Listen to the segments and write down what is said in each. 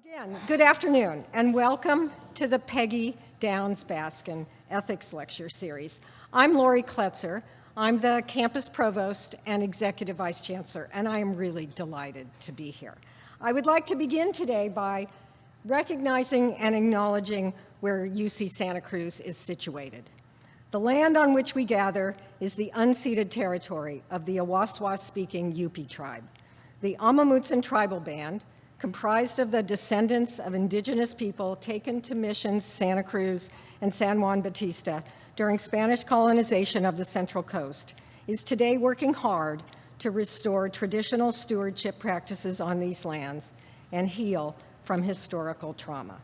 Again, good afternoon, and welcome to the Peggy Downs Baskin Ethics Lecture Series. I'm Lori Kletzer. I'm the campus provost and executive vice chancellor, and I am really delighted to be here. I would like to begin today by recognizing and acknowledging where UC Santa Cruz is situated. The land on which we gather is the unceded territory of the Awaswas-speaking Yupi tribe. The Amamutsan tribal band, comprised of the descendants of indigenous people taken to missions Santa Cruz and San Juan Bautista during Spanish colonization of the Central Coast, is today working hard to restore traditional stewardship practices on these lands and heal from historical trauma.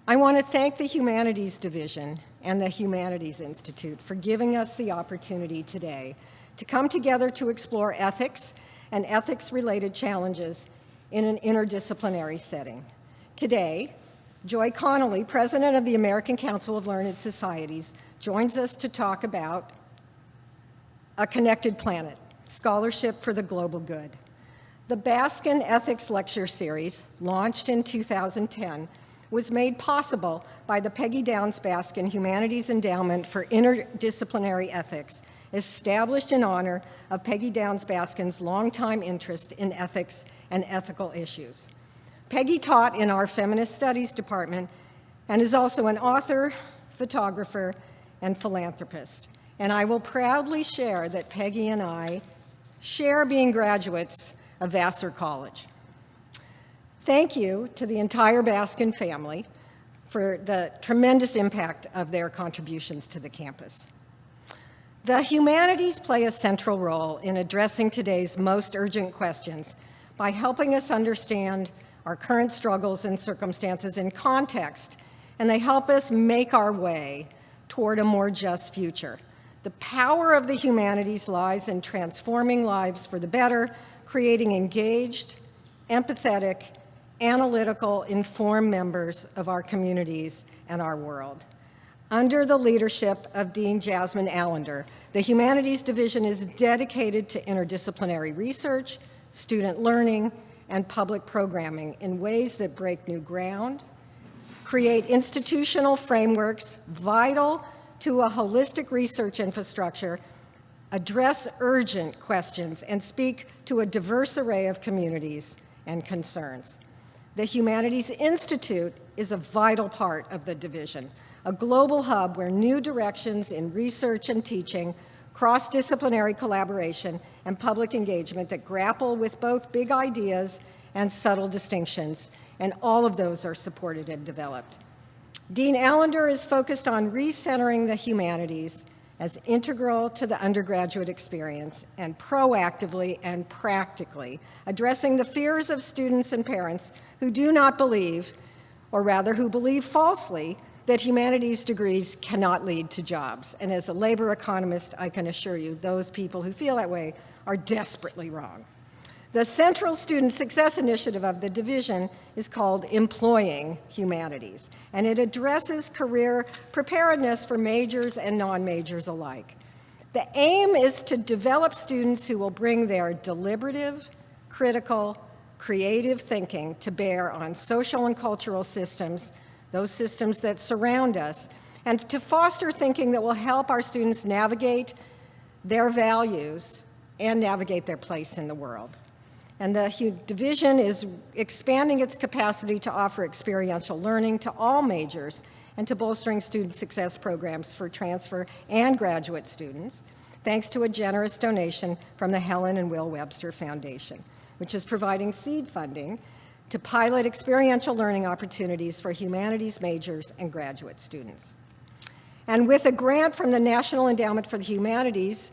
I want to thank the Humanities Division and the Humanities Institute for giving us the opportunity today to come together to explore ethics and ethics-related challenges in an interdisciplinary setting. Today, Joy Connolly, president of the American Council of Learned Societies, joins us to talk about A Connected Planet, Scholarship for the Global Good. The Baskin Ethics Lecture Series, launched in 2010, was made possible by the Peggy Downs Baskin Humanities Endowment for Interdisciplinary Ethics, established in honor of Peggy Downs Baskin's longtime interest in ethics and ethical issues. Peggy taught in our Feminist Studies department and is also an author, photographer, and philanthropist. And I will proudly share that Peggy and I share being graduates of Vassar College. Thank you to the entire Baskin family for the tremendous impact of their contributions to the campus. The humanities play a central role in addressing today's most urgent questions by helping us understand our current struggles and circumstances in context, and they help us make our way toward a more just future. The power of the humanities lies in transforming lives for the better, creating engaged, empathetic, analytical, informed members of our communities and our world. Under the leadership of Dean Jasmine Allender, the Humanities Division is dedicated to interdisciplinary research, student learning, and public programming in ways that break new ground, create institutional frameworks vital to a holistic research infrastructure, address urgent questions, and speak to a diverse array of communities and concerns. The Humanities Institute is a vital part of the division, a global hub where new directions in research and teaching, cross-disciplinary collaboration, and public engagement that grapple with both big ideas and subtle distinctions, and all of those are supported and developed. Dean Allender is focused on recentering the humanities as integral to the undergraduate experience and proactively and practically addressing the fears of students and parents who do not believe, or rather who believe falsely, that humanities degrees cannot lead to jobs. And as a labor economist, I can assure you those people who feel that way are desperately wrong. The central student success initiative of the division is called Employing Humanities, and it addresses career preparedness for majors and non-majors alike. The aim is to develop students who will bring their deliberative, critical, creative thinking to bear on social and cultural systems, those systems that surround us, and to foster thinking that will help our students navigate their values and navigate their place in the world. And the division is expanding its capacity to offer experiential learning to all majors and to bolstering student success programs for transfer and graduate students, thanks to a generous donation from the Helen and Will Webster Foundation, which is providing seed funding to pilot experiential learning opportunities for humanities majors and graduate students. And with a grant from the National Endowment for the Humanities,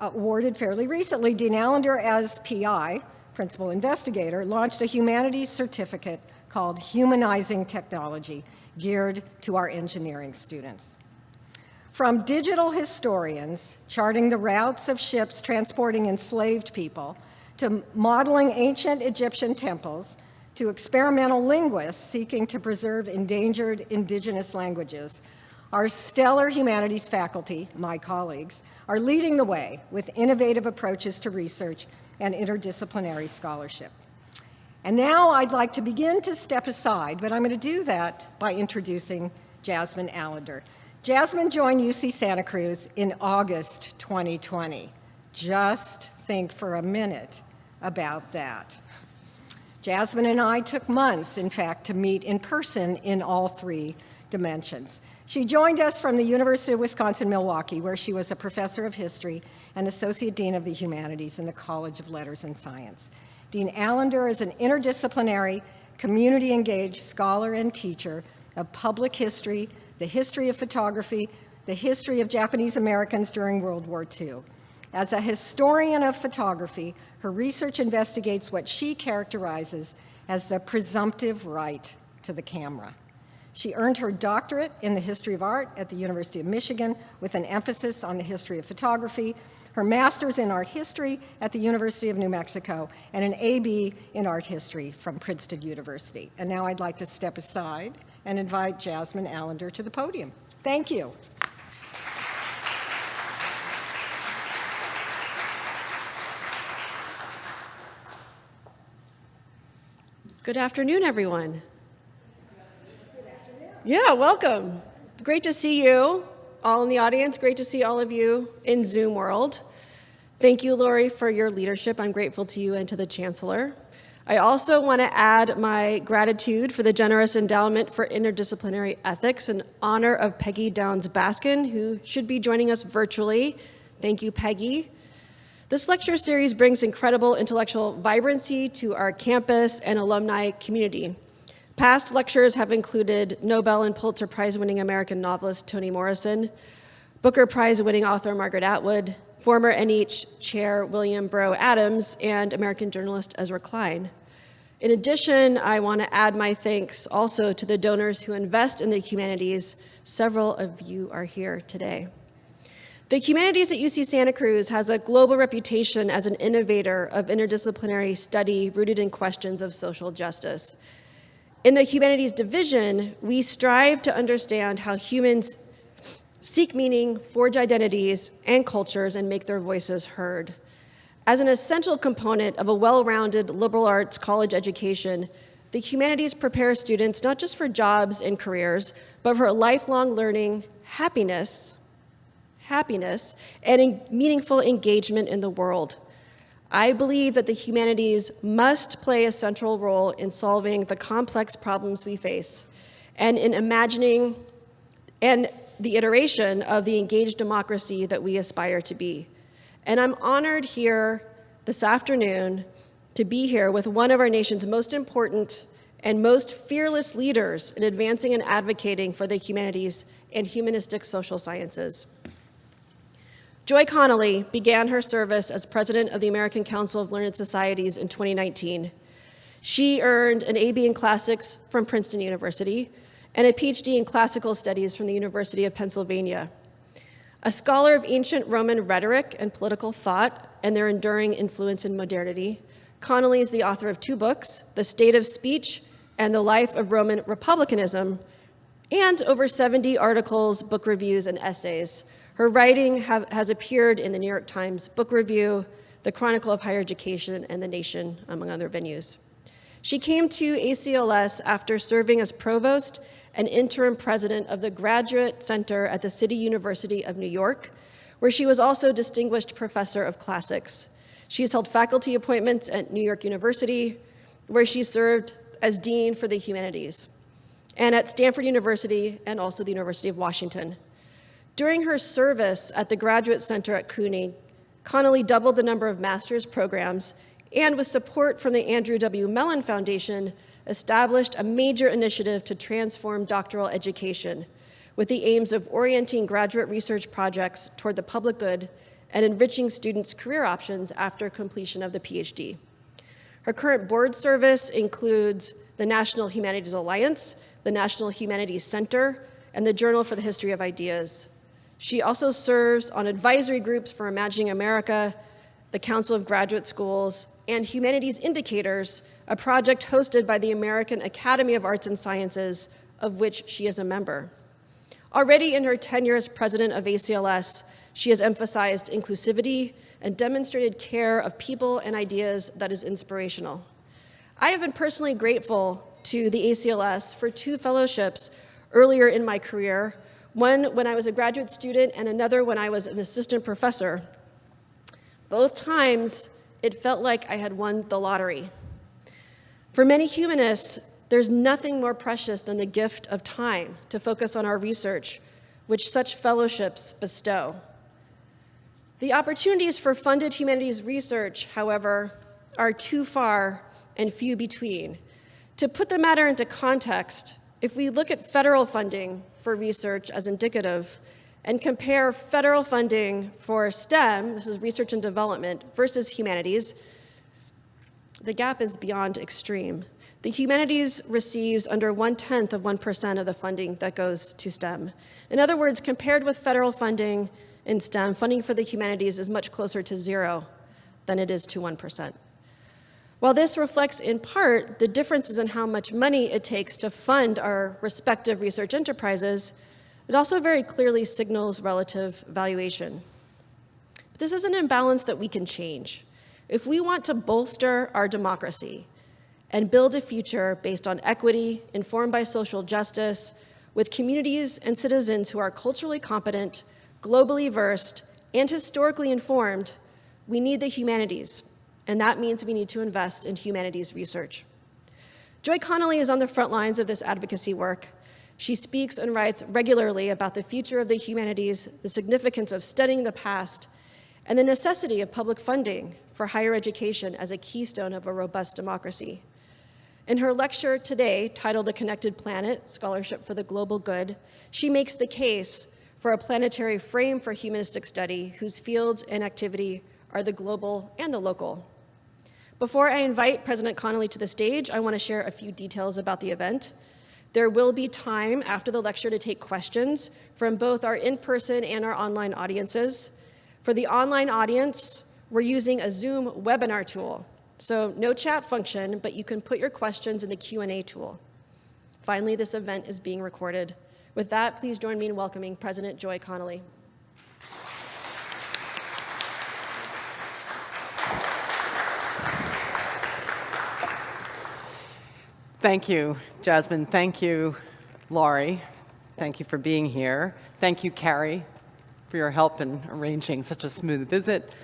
awarded fairly recently, Dean Allender, as PI, Principal Investigator, launched a humanities certificate called Humanizing Technology, geared to our engineering students. From digital historians charting the routes of ships transporting enslaved people, to modeling ancient Egyptian temples, to experimental linguists seeking to preserve endangered indigenous languages, our stellar humanities faculty, my colleagues, are leading the way with innovative approaches to research and interdisciplinary scholarship. And now I'd like to begin to step aside, but I'm going to do that by introducing Jasmine Allender. Jasmine joined UC Santa Cruz in August 2020. Just think for a minute about that. Jasmine and I took months, in fact, to meet in person in all three dimensions. She joined us from the University of Wisconsin-Milwaukee, where she was a professor of history and associate dean of the humanities in the College of Letters and Science. Dean Allender is an interdisciplinary, community-engaged scholar and teacher of public history, the history of photography, the history of Japanese Americans during World War II. As a historian of photography, her research investigates what she characterizes as the presumptive right to the camera. She earned her doctorate in the history of art at the University of Michigan with an emphasis on the history of photography, her master's in art history at the University of New Mexico, and an AB in art history from Princeton University. And now I'd like to step aside and invite Jasmine Allender to the podium. Thank you. Good afternoon, everyone. Yeah, welcome. Great to see you all in the audience. Great to see all of you in Zoom world. Thank you, Lori, for your leadership. I'm grateful to you and to the Chancellor. I also want to add my gratitude for the generous endowment for interdisciplinary ethics in honor of Peggy Downs Baskin, who should be joining us virtually. Thank you, Peggy. This lecture series brings incredible intellectual vibrancy to our campus and alumni community. Past lectures have included Nobel and Pulitzer Prize-winning American novelist Toni Morrison, Booker Prize-winning author Margaret Atwood, former NEH chair William Breaux Adams, and American journalist Ezra Klein. In addition, I want to add my thanks also to the donors who invest in the humanities. Several of you are here today. The humanities at UC Santa Cruz has a global reputation as an innovator of interdisciplinary study rooted in questions of social justice. In the humanities division, we strive to understand how humans seek meaning, forge identities and cultures, and make their voices heard. As an essential component of a well-rounded liberal arts college education, the humanities prepare students not just for jobs and careers, but for lifelong learning, happiness, and meaningful engagement in the world. I believe that the humanities must play a central role in solving the complex problems we face and in imagining and the iteration of the engaged democracy that we aspire to be. And I'm honored here this afternoon to be here with one of our nation's most important and most fearless leaders in advancing and advocating for the humanities and humanistic social sciences. Joy Connolly began her service as president of the American Council of Learned Societies in 2019. She earned an AB in classics from Princeton University and a PhD in classical studies from the University of Pennsylvania. A scholar of ancient Roman rhetoric and political thought and their enduring influence in modernity, Connolly is the author of 2 books, The State of Speech and The Life of Roman Republicanism, and over 70 articles, book reviews, and essays. Her writing has appeared in the New York Times Book Review, the Chronicle of Higher Education, and The Nation, among other venues. She came to ACLS after serving as provost and interim president of the Graduate Center at the City University of New York, where she was also distinguished professor of classics. She has held faculty appointments at New York University, where she served as dean for the humanities, and at Stanford University and also the University of Washington. During her service at the Graduate Center at CUNY, Connolly doubled the number of master's programs and, with support from the Andrew W. Mellon Foundation, established a major initiative to transform doctoral education with the aims of orienting graduate research projects toward the public good and enriching students' career options after completion of the PhD. Her current board service includes the National Humanities Alliance, the National Humanities Center, and the Journal for the History of Ideas. She also serves on advisory groups for Imagining America, the Council of Graduate Schools, and Humanities Indicators, a project hosted by the American Academy of Arts and Sciences, of which she is a member. Already in her tenure as president of ACLS, she has emphasized inclusivity and demonstrated care of people and ideas that is inspirational. I have been personally grateful to the ACLS for 2 fellowships earlier in my career, one when I was a graduate student and another when I was an assistant professor. Both times, it felt like I had won the lottery. For many humanists, there's nothing more precious than the gift of time to focus on our research, which such fellowships bestow. The opportunities for funded humanities research, however, are too far and few between. To put the matter into context, if we look at federal funding for research as indicative and compare federal funding for STEM, this is research and development, versus humanities, the gap is beyond extreme. The humanities receives under 0.1% of the funding that goes to STEM. In other words, compared with federal funding in STEM, funding for the humanities is much closer to 0 than it is to 1%. While this reflects in part the differences in how much money it takes to fund our respective research enterprises, it also very clearly signals relative valuation. But this is an imbalance that we can change. If we want to bolster our democracy and build a future based on equity, informed by social justice, with communities and citizens who are culturally competent, globally versed, and historically informed, we need the humanities, and that means we need to invest in humanities research. Joy Connolly is on the front lines of this advocacy work. She speaks and writes regularly about the future of the humanities, the significance of studying the past, and the necessity of public funding for higher education as a keystone of a robust democracy. In her lecture today, titled A Connected Planet, Scholarship for the Global Good, she makes the case for a planetary frame for humanistic study whose fields and activity are the global and the local. Before I invite President Connolly to the stage, I want to share a few details about the event. There will be time after the lecture to take questions from both our in-person and our online audiences. For the online audience, we're using a Zoom webinar tool. So no chat function, but you can put your questions in the Q&A tool. Finally, this event is being recorded. With that, please join me in welcoming President Joy Connolly. Thank you, Jasmine. Thank you, Laurie. Thank you for being here. Thank you, Carrie, for your help in arranging such a smooth visit.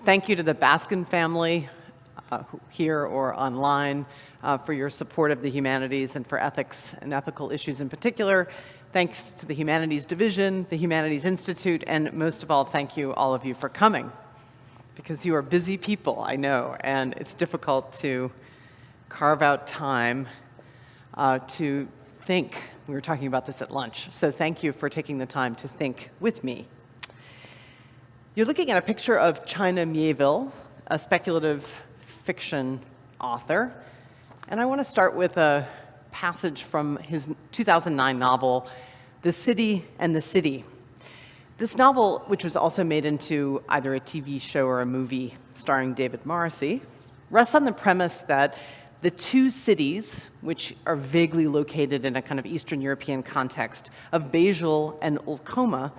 Thank you to the Baskin family, here or online, for your support of the humanities and for ethics and ethical issues in particular. Thanks to the Humanities Division, the Humanities Institute, and most of all, thank you, all of you, for coming, because you are busy people, I know, and it's difficult to carve out time to think. We were talking about this at lunch, so thank you for taking the time to think with me. You're looking at a picture of China Miéville, a speculative fiction author, and I want to start with a passage from his 2009 novel, The City and the City. This novel, which was also made into either a TV show or a movie starring David Morrissey, rests on the premise that the two cities, which are vaguely located in a kind of Eastern European context, of Basel and Ulcoma,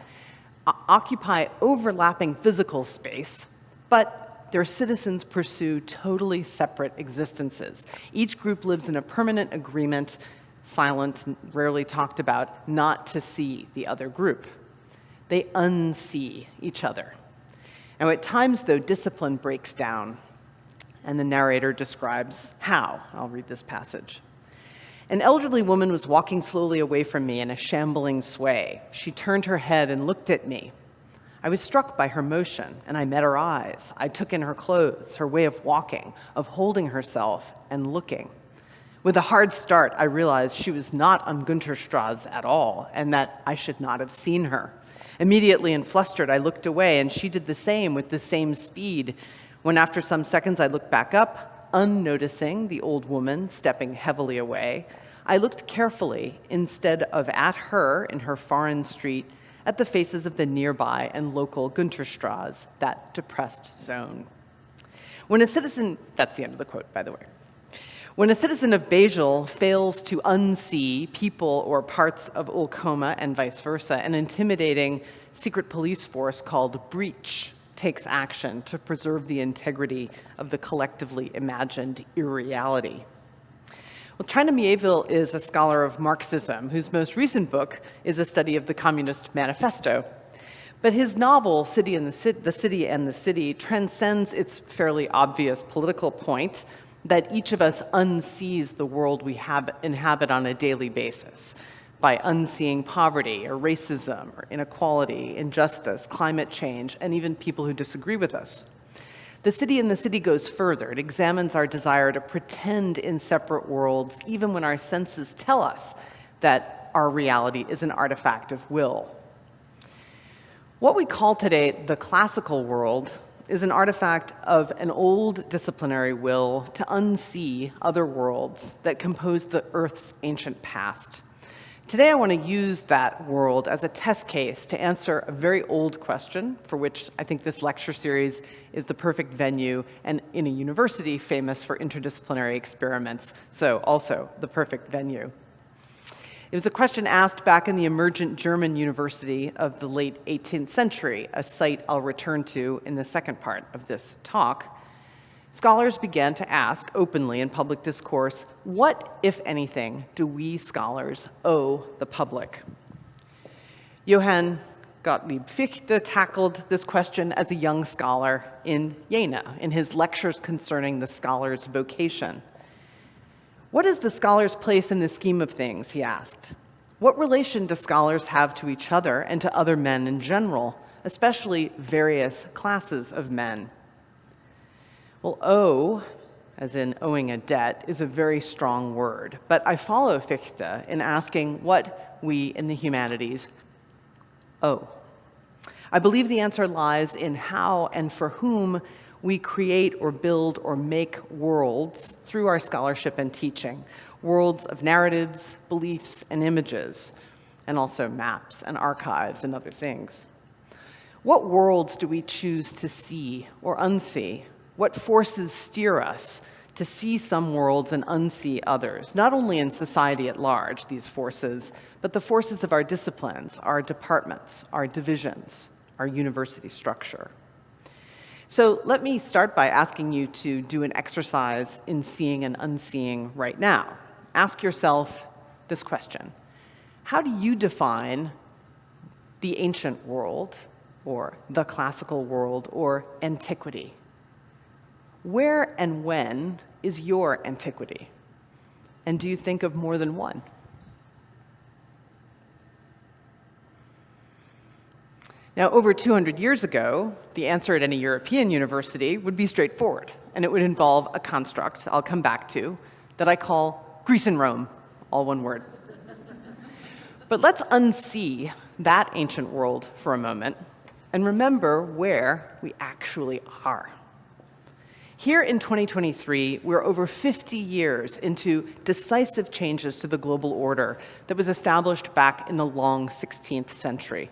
occupy overlapping physical space, but their citizens pursue totally separate existences. Each group lives in a permanent agreement, silent, rarely talked about, not to see the other group. They unsee each other. Now, at times, though, discipline breaks down, and the narrator describes how. I'll read this passage. An elderly woman was walking slowly away from me in a shambling sway. She turned her head and looked at me. I was struck by her motion, and I met her eyes. I took in her clothes, her way of walking, of holding herself and looking. With a hard start, I realized she was not on Gunterstrasse at all, and that I should not have seen her. Immediately and flustered, I looked away, and she did the same with the same speed. When after some seconds I looked back up, unnoticing the old woman stepping heavily away, I looked carefully, instead of at her in her foreign street, at the faces of the nearby and local Gunterstrasse, that depressed zone. When a citizen, that's the end of the quote, by the way. When a citizen of Basel fails to unsee people or parts of Ulcoma and vice versa, an intimidating secret police force called Breach takes action to preserve the integrity of the collectively imagined irreality. Well, China Mieville is a scholar of Marxism whose most recent book is a study of the Communist Manifesto. But his novel, The City and the City, transcends its fairly obvious political point that each of us unsees the world we inhabit on a daily basis by unseeing poverty or racism or inequality, injustice, climate change, and even people who disagree with us. The City and the City goes further. It examines our desire to pretend in separate worlds, even when our senses tell us that our reality is an artifact of will. What we call today the classical world is an artifact of an old disciplinary will to unsee other worlds that compose the Earth's ancient past. Today, I want to use that world as a test case to answer a very old question for which I think this lecture series is the perfect venue, and in a university famous for interdisciplinary experiments, so also the perfect venue. It was a question asked back in the emergent German university of the late 18th century, a site I'll return to in the second part of this talk. Scholars began to ask openly in public discourse, what, if anything, do we scholars owe the public? Johann Gottlieb Fichte tackled this question as a young scholar in Jena in his lectures concerning the scholar's vocation. What is the scholar's place in the scheme of things, he asked. What relation do scholars have to each other and to other men in general, especially various classes of men? Well, owe, as in owing a debt, is a very strong word, but I follow Fichte in asking what we in the humanities owe. I believe the answer lies in how and for whom we create or build or make worlds through our scholarship and teaching, worlds of narratives, beliefs, and images, and also maps and archives and other things. What worlds do we choose to see or unsee? What forces steer us to see some worlds and unsee others, not only in society at large, these forces, but the forces of our disciplines, our departments, our divisions, our university structure? So let me start by asking you to do an exercise in seeing and unseeing right now. Ask yourself this question: how do you define the ancient world, or the classical world, or antiquity? Where and when is your antiquity? And do you think of more than one? Now, over 200 years ago, the answer at any European university would be straightforward, and it would involve a construct I'll come back to that I call Greece and Rome, all one word. But let's unsee that ancient world for a moment and remember where we actually are. Here in 2023, we're over 50 years into decisive changes to the global order that was established back in the long 16th century.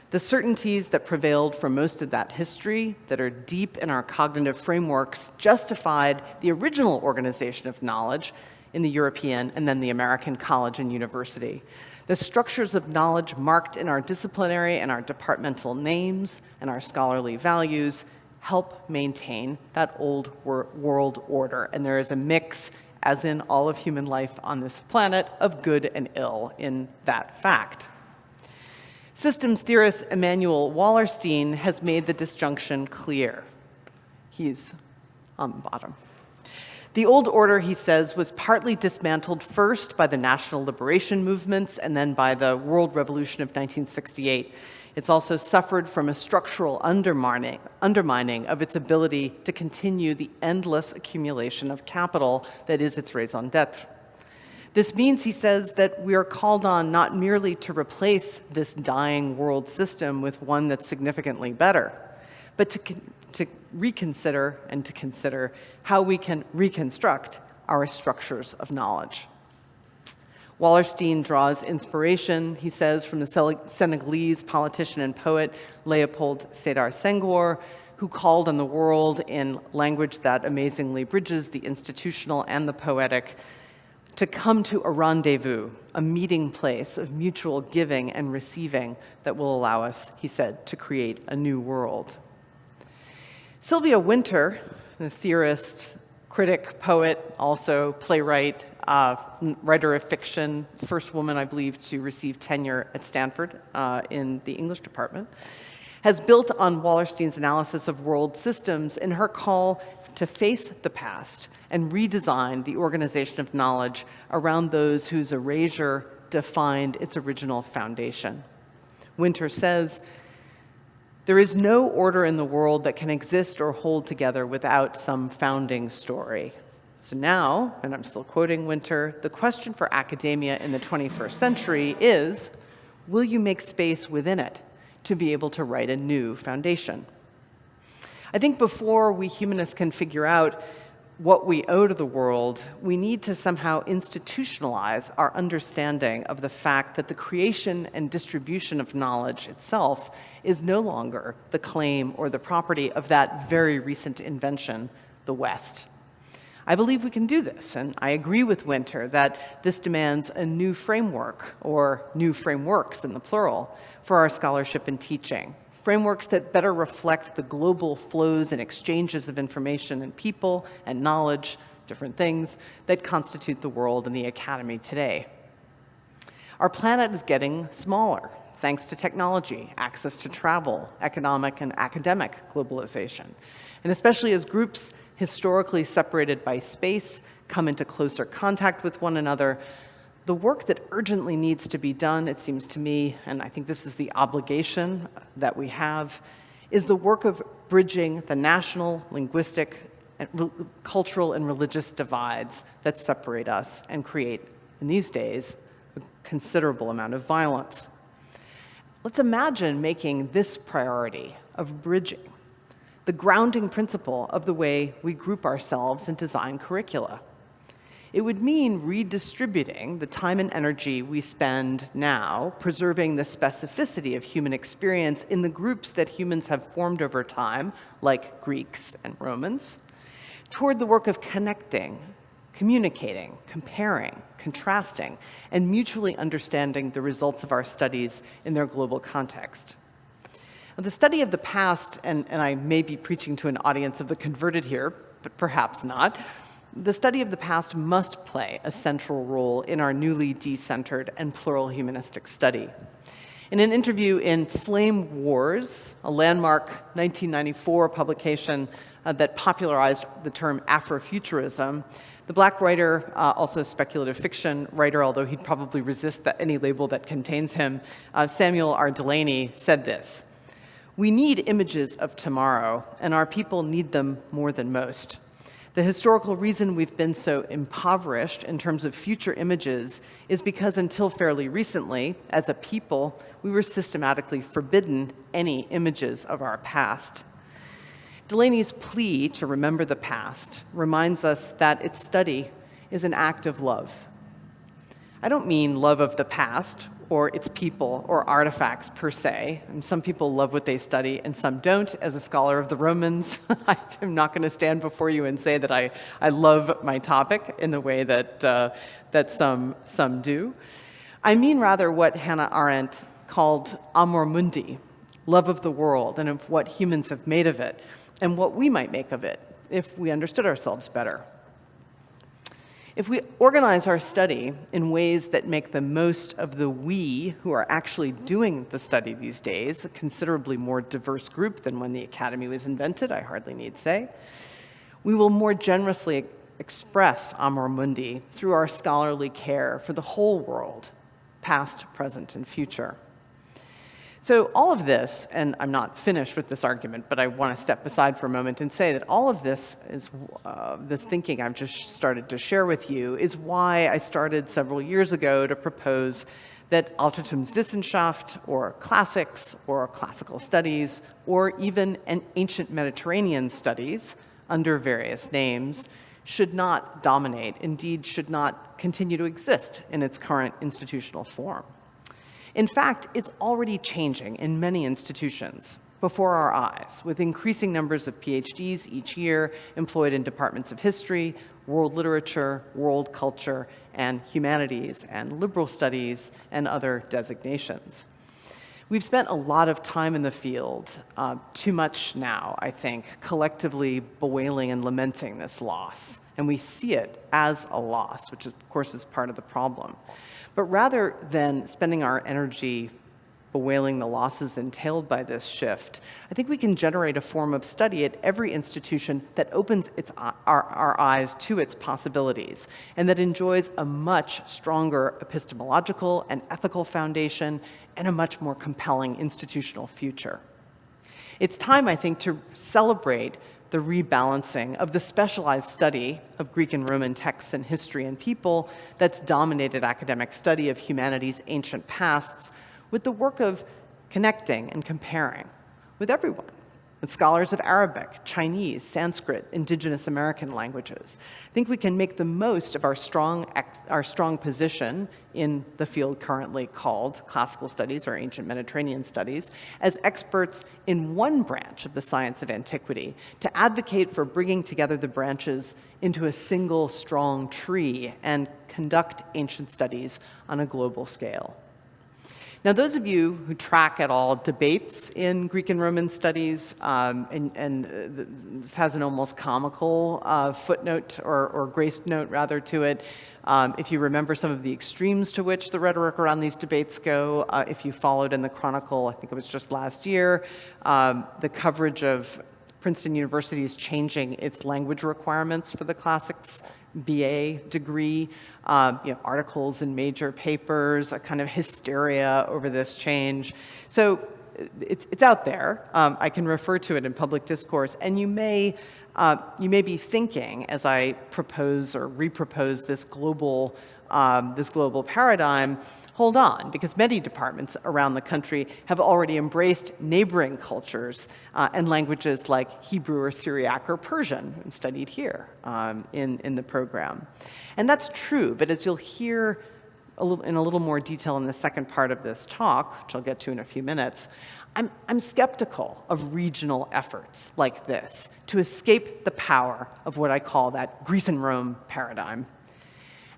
The certainties that prevailed for most of that history, that are deep in our cognitive frameworks, justified the original organization of knowledge in the European and then the American college and university. The structures of knowledge marked in our disciplinary and our departmental names and our scholarly values help maintain that old world order. And there is a mix, as in all of human life on this planet, of good and ill in that fact. Systems theorist Emanuel Wallerstein has made the disjunction clear. He's on the bottom. The old order, he says, was partly dismantled first by the national liberation movements and then by the World Revolution of 1968. It's also suffered from a structural undermining of its ability to continue the endless accumulation of capital that is its raison d'etre. This means, he says, that we are called on not merely to replace this dying world system with one that's significantly better, but to reconsider and to consider how we can reconstruct our structures of knowledge. Wallerstein draws inspiration, he says, from the Senegalese politician and poet Leopold Sédar Senghor, who called on the world in language that amazingly bridges the institutional and the poetic to come to a rendezvous, a meeting place of mutual giving and receiving that will allow us, he said, to create a new world. Sylvia Wynter, the theorist, critic, poet, also playwright, writer of fiction, first woman, I believe, to receive tenure at Stanford in the English department, has built on Wallerstein's analysis of world systems in her call to face the past and redesign the organization of knowledge around those whose erasure defined its original foundation. Wynter says, "There is no order in the world that can exist or hold together without some founding story." So now, and I'm still quoting Wynter, the question for academia in the 21st century is, will you make space within it to be able to write a new foundation? I think before we humanists can figure out what we owe to the world, we need to somehow institutionalize our understanding of the fact that the creation and distribution of knowledge itself is no longer the claim or the property of that very recent invention, the West. I believe we can do this, and I agree with Wynter that this demands a new framework, or new frameworks in the plural, for our scholarship and teaching. Frameworks that better reflect the global flows and exchanges of information and people and knowledge, different things, that constitute the world and the academy today. Our planet is getting smaller, thanks to technology, access to travel, economic and academic globalization, and especially as groups historically separated by space come into closer contact with one another, the work that urgently needs to be done, it seems to me, and I think this is the obligation that we have, is the work of bridging the national, linguistic, and cultural and religious divides that separate us and create, in these days, a considerable amount of violence. Let's imagine making this priority of bridging the grounding principle of the way we group ourselves and design curricula. It would mean redistributing the time and energy we spend now preserving the specificity of human experience in the groups that humans have formed over time, like Greeks and Romans, toward the work of connecting, communicating, comparing, contrasting, and mutually understanding the results of our studies in their global context. Now, the study of the past, and I may be preaching to an audience of the converted here, but perhaps not, the study of the past must play a central role in our newly decentered and plural humanistic study. In an interview in Flame Wars, a landmark 1994 publication that popularized the term Afrofuturism, the Black writer, also speculative fiction writer, although he'd probably resist any label that contains him, Samuel R. Delany, said this: "We need images of tomorrow, and our people need them more than most. The historical reason we've been so impoverished in terms of future images is because until fairly recently, as a people, we were systematically forbidden any images of our past." Delany's plea to remember the past reminds us that its study is an act of love. I don't mean love of the past or its people or artifacts per se. And some people love what they study and some don't. As a scholar of the Romans, I'm not going to stand before you and say that I love my topic in the way that some do. I mean rather what Hannah Arendt called amor mundi, love of the world and of what humans have made of it, and what we might make of it if we understood ourselves better. If we organize our study in ways that make the most of the we who are actually doing the study these days, a considerably more diverse group than when the academy was invented, I hardly need say, we will more generously express amor mundi through our scholarly care for the whole world, past, present, and future. So all of this, and I'm not finished with this argument, but I want to step aside for a moment and say that all of this is this thinking I've just started to share with you is why I started several years ago to propose that Altertumswissenschaft, or classics, or classical studies, or even ancient Mediterranean studies under various names should not dominate, indeed should not continue to exist in its current institutional form. In fact, it's already changing in many institutions before our eyes, with increasing numbers of PhDs each year employed in departments of history, world literature, world culture, and humanities, and liberal studies, and other designations. We've spent a lot of time in the field, too much now, I think, collectively bewailing and lamenting this loss. And we see it as a loss, which of course is part of the problem. But rather than spending our energy bewailing the losses entailed by this shift, I think we can generate a form of study at every institution that opens our eyes to its possibilities and that enjoys a much stronger epistemological and ethical foundation and a much more compelling institutional future. It's time, I think, to celebrate the rebalancing of the specialized study of Greek and Roman texts and history and people that's dominated academic study of humanity's ancient pasts with the work of connecting and comparing with everyone, with scholars of Arabic, Chinese, Sanskrit, indigenous American languages. I think we can make the most of our strong position in the field currently called classical studies or ancient Mediterranean studies as experts in one branch of the science of antiquity to advocate for bringing together the branches into a single strong tree and conduct ancient studies on a global scale. Now, those of you who track at all debates in Greek and Roman studies, and this has an almost comical footnote or grace note rather to it, if you remember some of the extremes to which the rhetoric around these debates go, if you followed in the Chronicle, I think it was just last year, the coverage of Princeton University is changing its language requirements for the classics BA degree, articles in major papers, a kind of hysteria over this change. So it's out there. I can refer to it in public discourse, and you may be thinking, as I propose or repropose this global paradigm, hold on, because many departments around the country have already embraced neighboring cultures and languages like Hebrew or Syriac or Persian, studied here in the program. And that's true, but as you'll hear in a little more detail in the second part of this talk, which I'll get to in a few minutes, I'm skeptical of regional efforts like this to escape the power of what I call that Greece and Rome paradigm.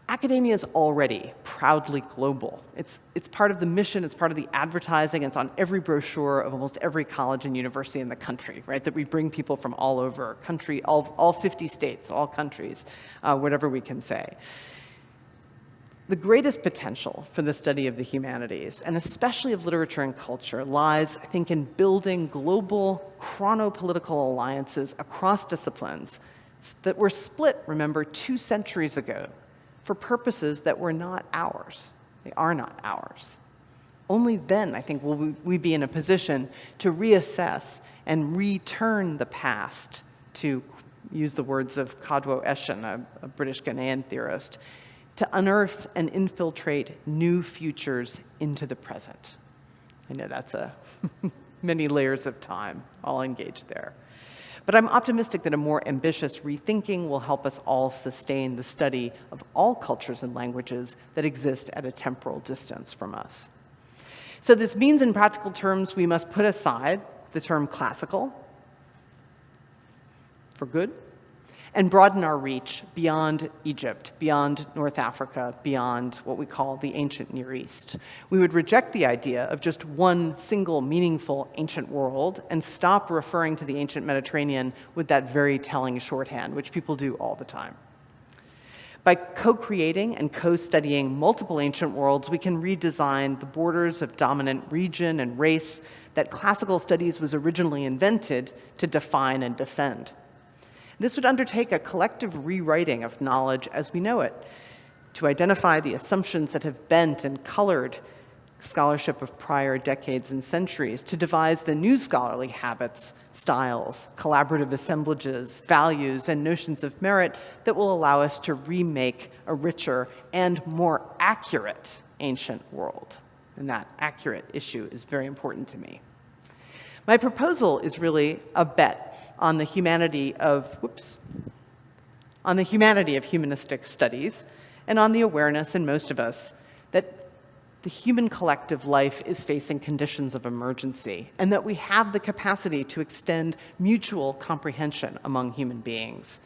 Academia is already proudly global. It's part of the mission, it's part of the advertising, it's on every brochure of almost every college and university in the country, right? That we bring people from all over country, all 50 states, all countries, whatever we can say. The greatest potential for the study of the humanities, and especially of literature and culture, lies, I think, in building global chronopolitical alliances across disciplines that were split, remember, 2 centuries ago, for purposes that were not ours. They are not ours. Only then, I think, will we be in a position to reassess and return the past, to use the words of Cadwo Eshin, a British Ghanaian theorist, to unearth and infiltrate new futures into the present. I know that's many layers of time all engaged there. But I'm optimistic that a more ambitious rethinking will help us all sustain the study of all cultures and languages that exist at a temporal distance from us. So this means, in practical terms, we must put aside the term classical for good and broaden our reach beyond Egypt, beyond North Africa, beyond what we call the ancient Near East. We would reject the idea of just one single meaningful ancient world and stop referring to the ancient Mediterranean with that very telling shorthand, which people do all the time. By co-creating and co-studying multiple ancient worlds, we can redesign the borders of dominant region and race that classical studies was originally invented to define and defend. This would undertake a collective rewriting of knowledge as we know it, to identify the assumptions that have bent and colored scholarship of prior decades and centuries, to devise the new scholarly habits, styles, collaborative assemblages, values, and notions of merit that will allow us to remake a richer and more accurate ancient world. And that accurate issue is very important to me. My proposal is really a bet on the humanity of humanistic studies and on the awareness in most of us that the human collective life is facing conditions of emergency and that we have the capacity to extend mutual comprehension among human beings.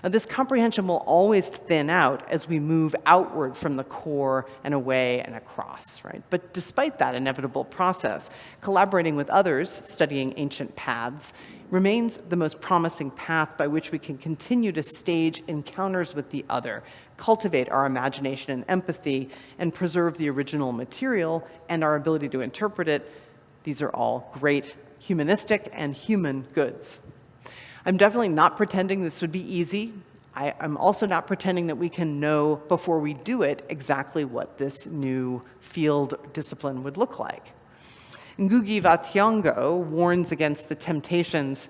Now, this comprehension will always thin out as we move outward from the core and away and across, right? But despite that inevitable process, collaborating with others, studying ancient paths, remains the most promising path by which we can continue to stage encounters with the other, cultivate our imagination and empathy, and preserve the original material and our ability to interpret it. These are all great humanistic and human goods. I'm definitely not pretending this would be easy. I'm also not pretending that we can know before we do it exactly what this new field discipline would look like. Ngugi wa Thiong'o warns against the temptations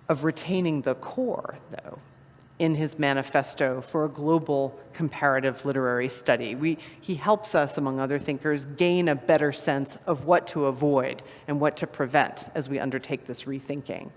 of retaining the core, though, in his manifesto for a global comparative literary study. He helps us, among other thinkers, gain a better sense of what to avoid and what to prevent as we undertake this rethinking.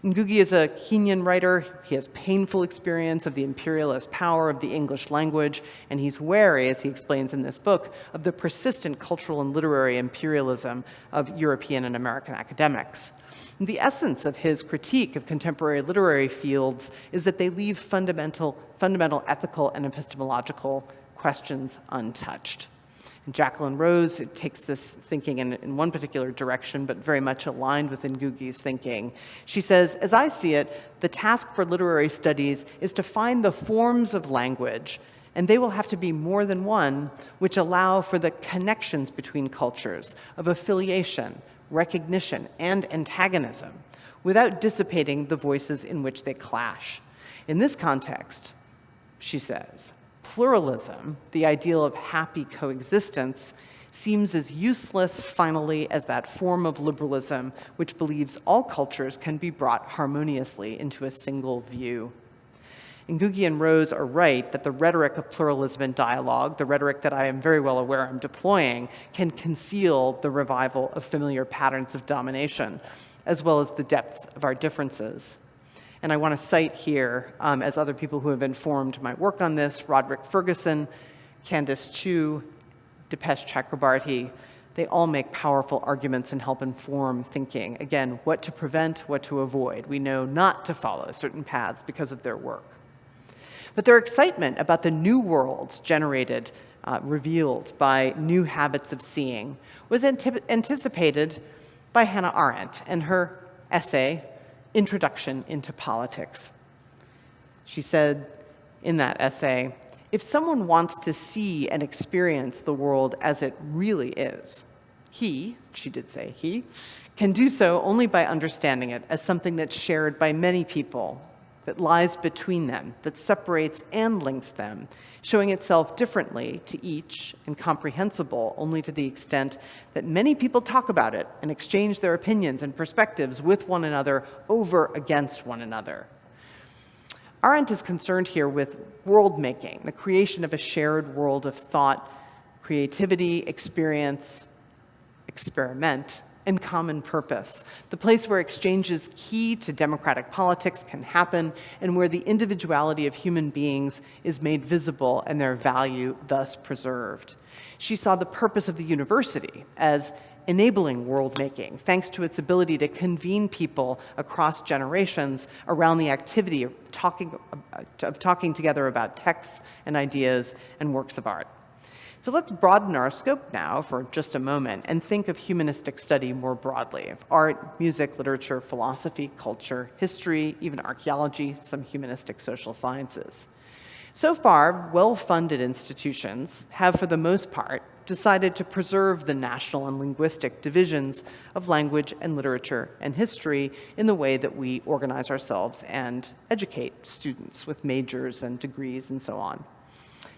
Ngugi is a Kenyan writer. He has painful experience of the imperialist power of the English language, and he's wary, as he explains in this book, of the persistent cultural and literary imperialism of European and American academics. And the essence of his critique of contemporary literary fields is that they leave fundamental ethical and epistemological questions untouched. And Jacqueline Rose takes this thinking in one particular direction, but very much aligned with Ngugi's thinking. She says, as I see it, the task for literary studies is to find the forms of language, and they will have to be more than one, which allow for the connections between cultures of affiliation, recognition, and antagonism, without dissipating the voices in which they clash. In this context, she says, pluralism, the ideal of happy coexistence, seems as useless, finally, as that form of liberalism which believes all cultures can be brought harmoniously into a single view. Ngugi and Rose are right that the rhetoric of pluralism and dialogue, the rhetoric that I am very well aware I'm deploying, can conceal the revival of familiar patterns of domination, as well as the depths of our differences. And I want to cite here, as other people who have informed my work on this, Roderick Ferguson, Candace Chu, Dipesh Chakrabarty. They all make powerful arguments and help inform thinking. Again, what to prevent, what to avoid. We know not to follow certain paths because of their work. But their excitement about the new worlds generated, revealed by new habits of seeing was anticipated by Hannah Arendt and her essay, Introduction into Politics. She said in that essay, if someone wants to see and experience the world as it really is, he, she did say he, can do so only by understanding it as something that's shared by many people, that lies between them, that separates and links them, showing itself differently to each and comprehensible only to the extent that many people talk about it and exchange their opinions and perspectives with one another over against one another. Arendt is concerned here with world-making, the creation of a shared world of thought, creativity, experience, experiment, and common purpose, the place where exchanges key to democratic politics can happen and where the individuality of human beings is made visible and their value thus preserved. She saw the purpose of the university as enabling world-making, thanks to its ability to convene people across generations around the activity of talking together about texts and ideas and works of art. So let's broaden our scope now for just a moment and think of humanistic study more broadly, of art, music, literature, philosophy, culture, history, even archaeology, some humanistic social sciences. So far, well-funded institutions have, for the most part, decided to preserve the national and linguistic divisions of language and literature and history in the way that we organize ourselves and educate students with majors and degrees and so on.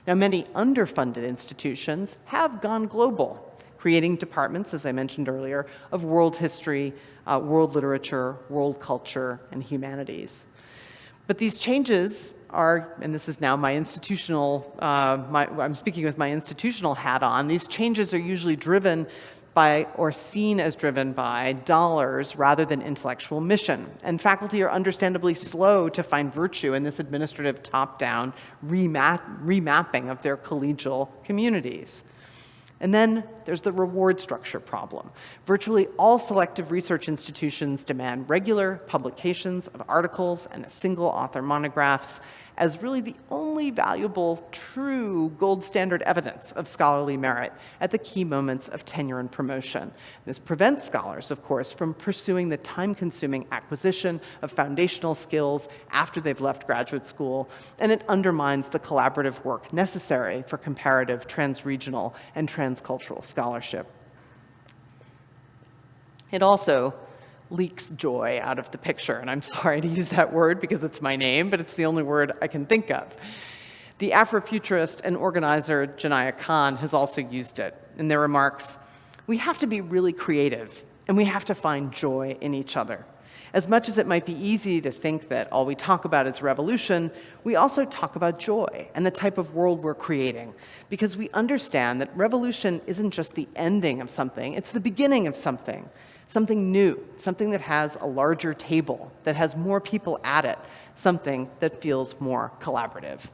Now, many underfunded institutions have gone global, creating departments, as I mentioned earlier, of world history, world literature, world culture, and humanities. But these changes are, and this is now my institutional, I'm speaking with my institutional hat on, these changes are usually driven by, or seen as driven by, dollars rather than intellectual mission. And faculty are understandably slow to find virtue in this administrative top-down remapping of their collegial communities. And then there's the reward structure problem. Virtually all selective research institutions demand regular publications of articles and single author monographs as really the only valuable, true gold standard evidence of scholarly merit at the key moments of tenure and promotion. This prevents scholars, of course, from pursuing the time-consuming acquisition of foundational skills after they've left graduate school, and it undermines the collaborative work necessary for comparative, transregional, and transcultural scholarship. It also leaks joy out of the picture, and I'm sorry to use that word because it's my name, but it's the only word I can think of. The Afrofuturist and organizer Janaya Khan has also used it in their remarks. We have to be really creative, and we have to find joy in each other. As much as it might be easy to think that all we talk about is revolution, we also talk about joy and the type of world we're creating, because we understand that revolution isn't just the ending of something, it's the beginning of something new, something that has a larger table, that has more people at it, something that feels more collaborative.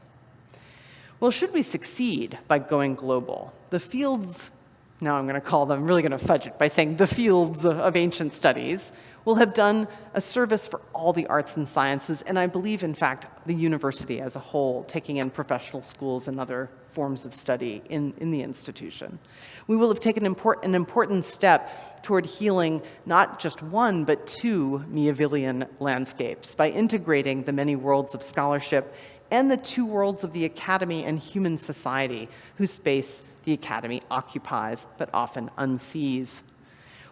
Well, should we succeed by going global, the fields, now I'm going to call them, I'm really going to fudge it by saying the fields of ancient studies, will have done a service for all the arts and sciences, and I believe, in fact, the university as a whole, taking in professional schools and other forms of study in the institution. We will have taken an important step toward healing not just one, but two Miavillian landscapes by integrating the many worlds of scholarship and the two worlds of the academy and human society, whose space the academy occupies but often unsees.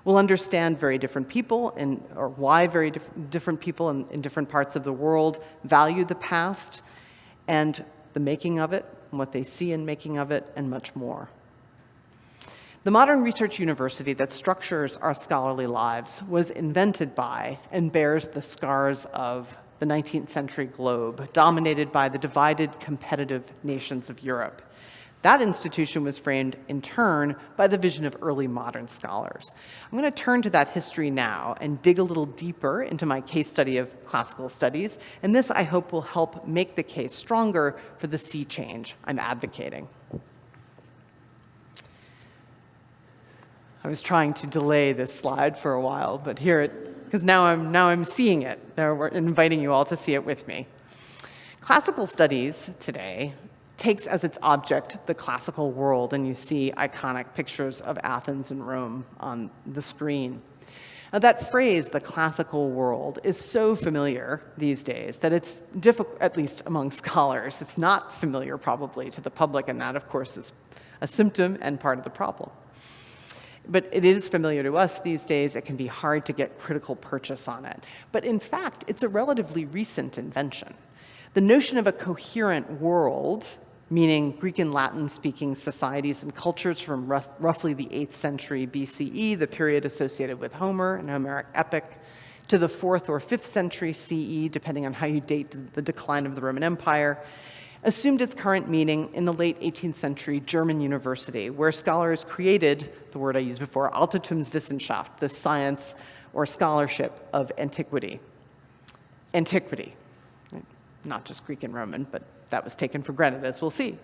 We'll understand very different people or why very different people in different parts of the world value the past and the making of it, and what they see in making of it, and much more. The modern research university that structures our scholarly lives was invented by and bears the scars of the 19th century globe, dominated by the divided competitive nations of Europe. That institution was framed, in turn, by the vision of early modern scholars. I'm going to turn to that history now and dig a little deeper into my case study of classical studies, and this, I hope, will help make the case stronger for the sea change I'm advocating. I was trying to delay this slide for a while, but here it, because now I'm seeing it. Now we're inviting you all to see it with me. Classical studies today takes as its object the classical world, and you see iconic pictures of Athens and Rome on the screen. Now, that phrase, the classical world, is so familiar these days that it's difficult, at least among scholars. It's not familiar probably to the public, and that, of course, is a symptom and part of the problem. But it is familiar to us these days. It can be hard to get critical purchase on it. But in fact, it's a relatively recent invention. The notion of a coherent world, meaning Greek and Latin-speaking societies and cultures from roughly the 8th century BCE, the period associated with Homer and Homeric epic, to the 4th or 5th century CE, depending on how you date the decline of the Roman Empire, assumed its current meaning in the late 18th century German university, where scholars created, the word I used before, Altertumswissenschaft, the science or scholarship of antiquity. Antiquity, not just Greek and Roman, but that was taken for granted, as we'll see.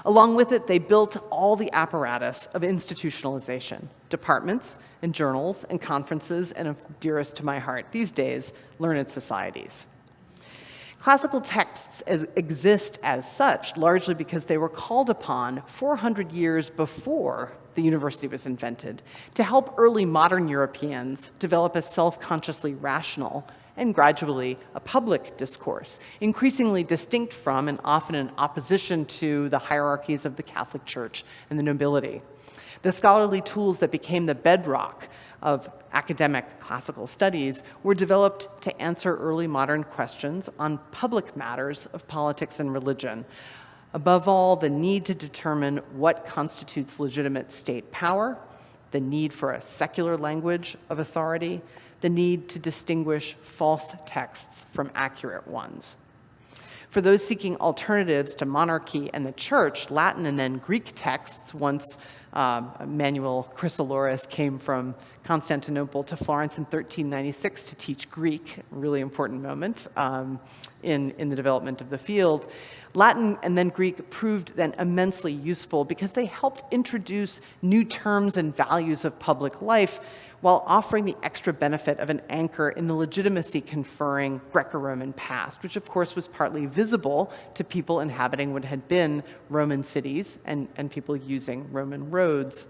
Along with it, they built all the apparatus of institutionalization, departments and journals and conferences, and dearest to my heart these days, learned societies. Classical texts exist as such, largely because they were called upon 400 years before the university was invented to help early modern Europeans develop a self-consciously rational and gradually a public discourse, increasingly distinct from and often in opposition to the hierarchies of the Catholic Church and the nobility. The scholarly tools that became the bedrock of academic classical studies were developed to answer early modern questions on public matters of politics and religion. Above all, the need to determine what constitutes legitimate state power, the need for a secular language of authority, the need to distinguish false texts from accurate ones. For those seeking alternatives to monarchy and the church, Latin and then Greek texts, once Manuel Chrysoloras came from Constantinople to Florence in 1396 to teach Greek, a really important moment in the development of the field. Latin and then Greek proved then immensely useful because they helped introduce new terms and values of public life while offering the extra benefit of an anchor in the legitimacy conferring Greco-Roman past, which of course was partly visible to people inhabiting what had been Roman cities and people using Roman roads.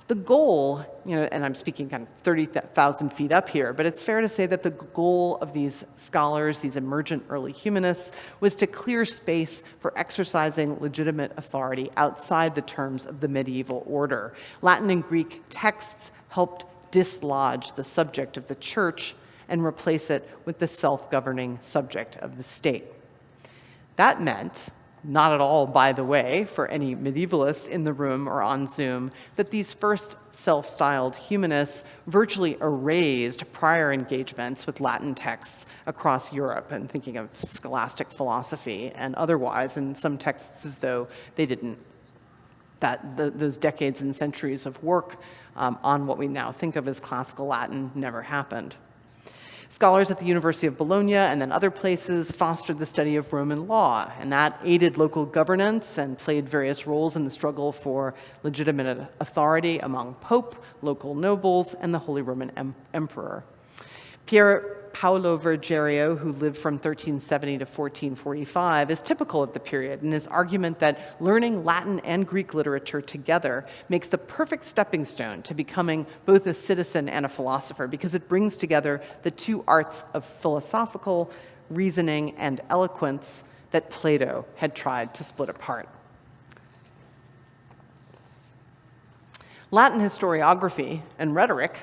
The goal, and I'm speaking kind of 30,000 feet up here, but it's fair to say that the goal of these scholars, these emergent early humanists, was to clear space for exercising legitimate authority outside the terms of the medieval order. Latin and Greek texts helped dislodge the subject of the church and replace it with the self-governing subject of the state. That meant, not at all, by the way, for any medievalists in the room or on Zoom, that these first self-styled humanists virtually erased prior engagements with Latin texts across Europe, and thinking of scholastic philosophy and otherwise, and some texts as though they didn't. Those decades and centuries of work on what we now think of as classical Latin never happened. Scholars at the University of Bologna and then other places fostered the study of Roman law, and that aided local governance and played various roles in the struggle for legitimate authority among Pope, local nobles, and the Holy Roman Emperor. Pier Paolo Vergerio, who lived from 1370 to 1445, is typical of the period in his argument that learning Latin and Greek literature together makes the perfect stepping stone to becoming both a citizen and a philosopher, because it brings together the two arts of philosophical reasoning and eloquence that Plato had tried to split apart. Latin historiography and rhetoric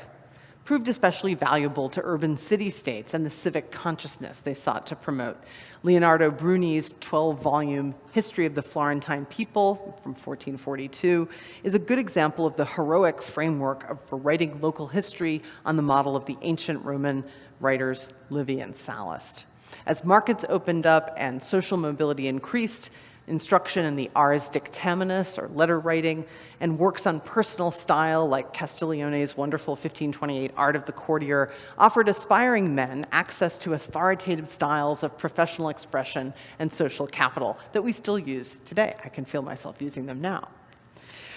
proved especially valuable to urban city-states and the civic consciousness they sought to promote. Leonardo Bruni's 12-volume History of the Florentine People from 1442 is a good example of the heroic framework for writing local history on the model of the ancient Roman writers Livy and Sallust. As markets opened up and social mobility increased, instruction in the ars dictaminis, or letter writing, and works on personal style, like Castiglione's wonderful 1528 Art of the Courtier, offered aspiring men access to authoritative styles of professional expression and social capital that we still use today. I can feel myself using them now.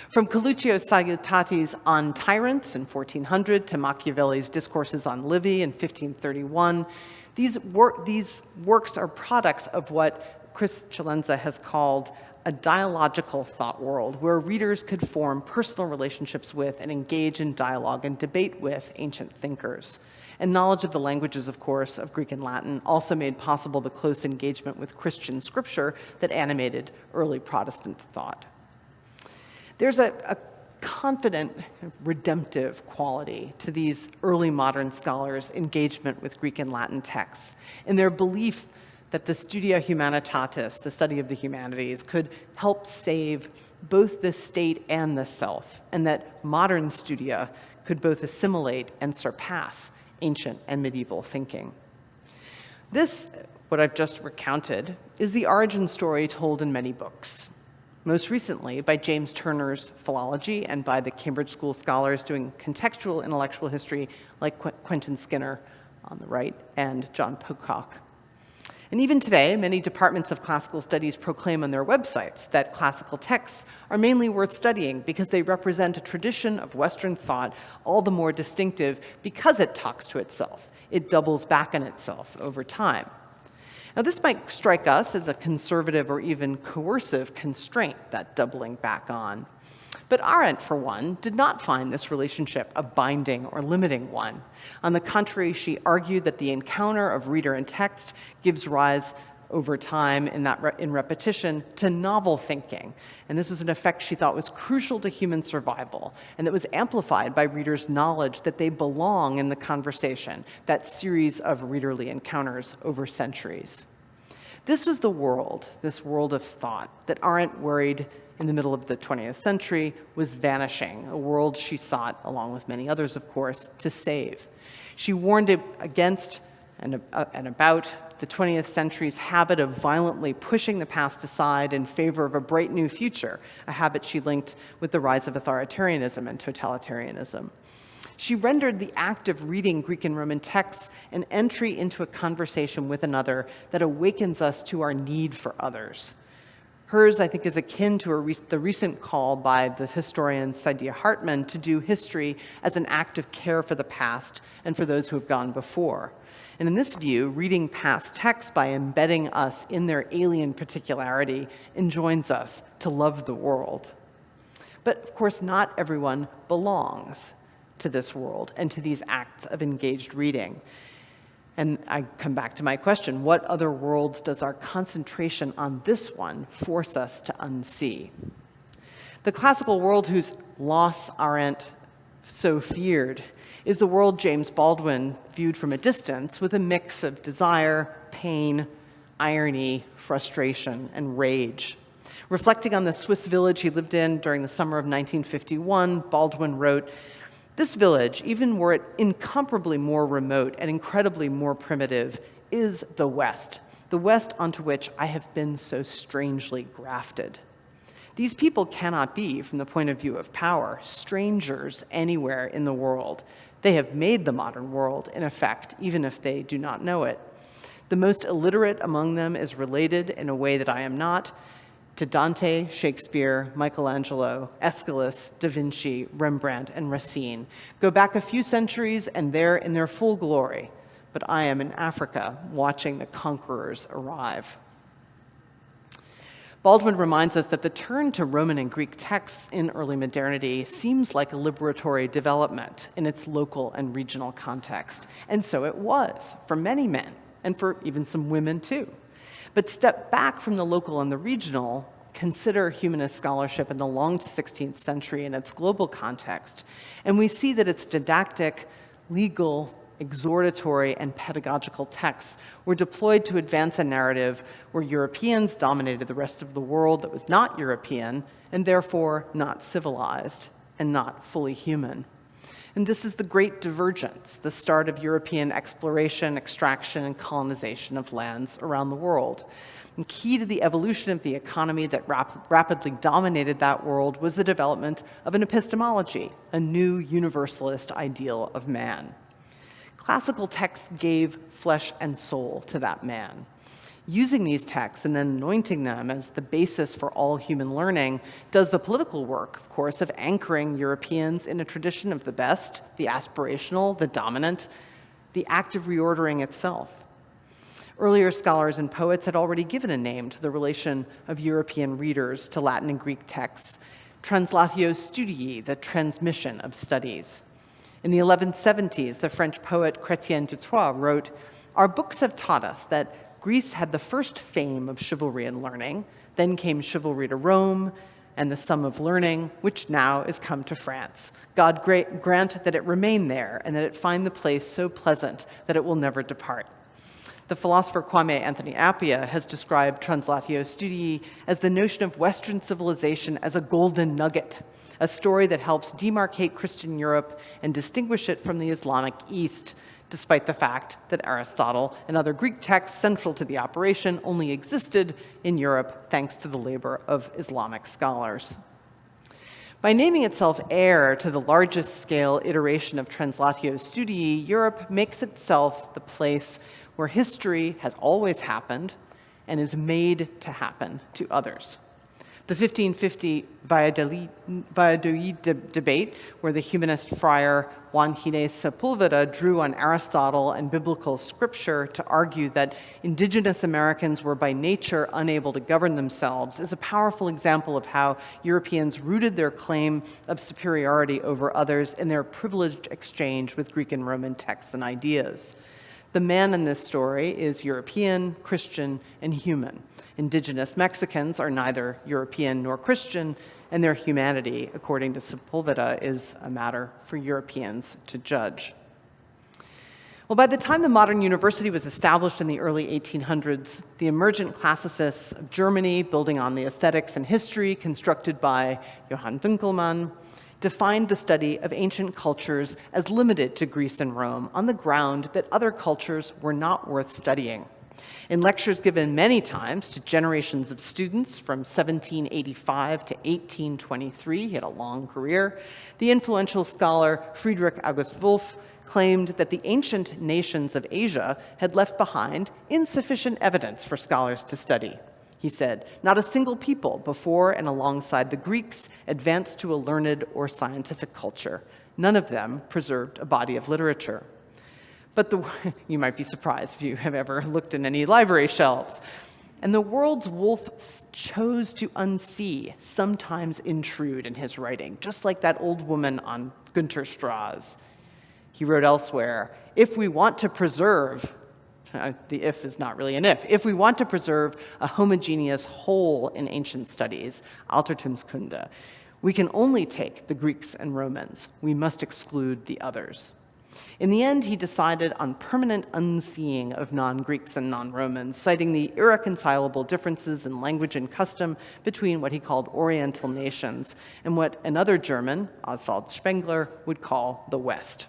From Coluccio Salutati's On Tyrants in 1400 to Machiavelli's Discourses on Livy in 1531, these works are products of what Chris Celenza has called a dialogical thought world, where readers could form personal relationships with and engage in dialogue and debate with ancient thinkers. And knowledge of the languages, of course, of Greek and Latin also made possible the close engagement with Christian scripture that animated early Protestant thought. There's a confident, redemptive quality to these early modern scholars' engagement with Greek and Latin texts, in their belief that the studia humanitatis, the study of the humanities, could help save both the state and the self, and that modern studia could both assimilate and surpass ancient and medieval thinking. This, what I've just recounted, is the origin story told in many books, most recently by James Turner's philology and by the Cambridge School scholars doing contextual intellectual history like Quentin Skinner on the right and John Pocock. And even today, many departments of classical studies proclaim on their websites that classical texts are mainly worth studying because they represent a tradition of Western thought all the more distinctive because it talks to itself. It doubles back on itself over time. Now, this might strike us as a conservative or even coercive constraint, that doubling back on. But Arendt, for one, did not find this relationship a binding or limiting one. On the contrary, she argued that the encounter of reader and text gives rise over time in repetition to novel thinking. And this was an effect she thought was crucial to human survival, and that was amplified by readers' knowledge that they belong in the conversation, that series of readerly encounters over centuries. This was the world, this world of thought, that Arendt worried in the middle of the 20th century was vanishing, a world she sought, along with many others, of course, to save. She warned against and about the 20th century's habit of violently pushing the past aside in favor of a bright new future, a habit she linked with the rise of authoritarianism and totalitarianism. She rendered the act of reading Greek and Roman texts an entry into a conversation with another that awakens us to our need for others. Hers, I think, is akin to the recent call by the historian Saidiya Hartman to do history as an act of care for the past and for those who have gone before. And in this view, reading past texts by embedding us in their alien particularity enjoins us to love the world. But of course, not everyone belongs to this world and to these acts of engaged reading. And I come back to my question, what other worlds does our concentration on this one force us to unsee? The classical world whose loss Arendt so feared is the world James Baldwin viewed from a distance with a mix of desire, pain, irony, frustration, and rage. Reflecting on the Swiss village he lived in during the summer of 1951, Baldwin wrote, "This village, even were it incomparably more remote and incredibly more primitive, is the West onto which I have been so strangely grafted. These people cannot be, from the point of view of power, strangers anywhere in the world. They have made the modern world, in effect, even if they do not know it. The most illiterate among them is related in a way that I am not, to Dante, Shakespeare, Michelangelo, Aeschylus, Da Vinci, Rembrandt, and Racine. Go back a few centuries and they're in their full glory, but I am in Africa watching the conquerors arrive." Baldwin reminds us that the turn to Roman and Greek texts in early modernity seems like a liberatory development in its local and regional context. And so it was for many men, and for even some women too. But step back from the local and the regional, consider humanist scholarship in the long 16th century in its global context, and we see that its didactic, legal, exhortatory, and pedagogical texts were deployed to advance a narrative where Europeans dominated the rest of the world that was not European, and therefore not civilized and not fully human. And this is the Great Divergence, the start of European exploration, extraction, and colonization of lands around the world. And key to the evolution of the economy that rapidly dominated that world was the development of an epistemology, a new universalist ideal of man. Classical texts gave flesh and soul to that man. Using these texts and then anointing them as the basis for all human learning does the political work, of course, of anchoring Europeans in a tradition of the best, the aspirational, the dominant, the act of reordering itself. Earlier scholars and poets had already given a name to the relation of European readers to Latin and Greek texts, translatio studii, the transmission of studies. In the 1170s, the French poet Chrétien de Troyes wrote, "Our books have taught us that Greece had the first fame of chivalry and learning, then came chivalry to Rome, and the sum of learning, which now is come to France. God grant that it remain there, and that it find the place so pleasant that it will never depart." The philosopher Kwame Anthony Appiah has described translatio studii as the notion of Western civilization as a golden nugget, a story that helps demarcate Christian Europe and distinguish it from the Islamic East, despite the fact that Aristotle and other Greek texts central to the operation only existed in Europe thanks to the labor of Islamic scholars. By naming itself heir to the largest scale iteration of translatio studii, Europe makes itself the place where history has always happened and is made to happen to others. The 1550 Valladolid debate, where the humanist friar Juan Ginés Sepulveda drew on Aristotle and biblical scripture to argue that indigenous Americans were by nature unable to govern themselves, is a powerful example of how Europeans rooted their claim of superiority over others in their privileged exchange with Greek and Roman texts and ideas. The man in this story is European, Christian, and human. Indigenous Mexicans are neither European nor Christian, and their humanity, according to Sepulveda, is a matter for Europeans to judge. Well, by the time the modern university was established in the early 1800s, the emergent classicists of Germany, building on the aesthetics and history constructed by Johann Winckelmann, defined the study of ancient cultures as limited to Greece and Rome on the ground that other cultures were not worth studying. In lectures given many times to generations of students from 1785 to 1823, he had a long career, the influential scholar Friedrich August Wolff claimed that the ancient nations of Asia had left behind insufficient evidence for scholars to study. He said, not a single people before and alongside the Greeks advanced to a learned or scientific culture. None of them preserved a body of literature. But you might be surprised if you have ever looked in any library shelves. And the worlds Wolff chose to unsee sometimes intrude in his writing, just like that old woman on Günter Strass. He wrote elsewhere, if we want to preserve, the if is not really an if we want to preserve a homogeneous whole in ancient studies, Altertumskunde, we can only take the Greeks and Romans. We must exclude the others. In the end, he decided on permanent unseeing of non-Greeks and non-Romans, citing the irreconcilable differences in language and custom between what he called Oriental nations and what another German, Oswald Spengler, would call the West.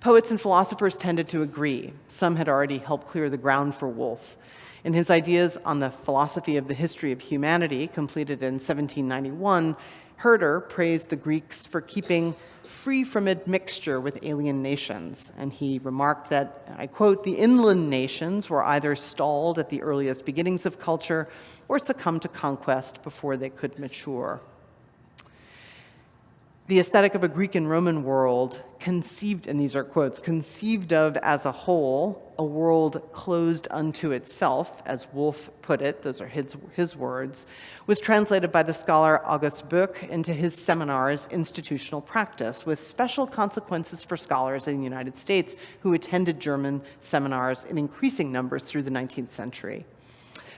Poets and philosophers tended to agree. Some had already helped clear the ground for Wolff. In his ideas on the philosophy of the history of humanity, completed in 1791, Herder praised the Greeks for keeping free from admixture with alien nations. And he remarked that, I quote, the inland nations were either stalled at the earliest beginnings of culture or succumbed to conquest before they could mature. The aesthetic of a Greek and Roman world conceived, and these are quotes, conceived of as a whole, a world closed unto itself, as Wolff put it, those are his words, was translated by the scholar August Böck into his seminars Institutional Practice, with special consequences for scholars in the United States who attended German seminars in increasing numbers through the 19th century.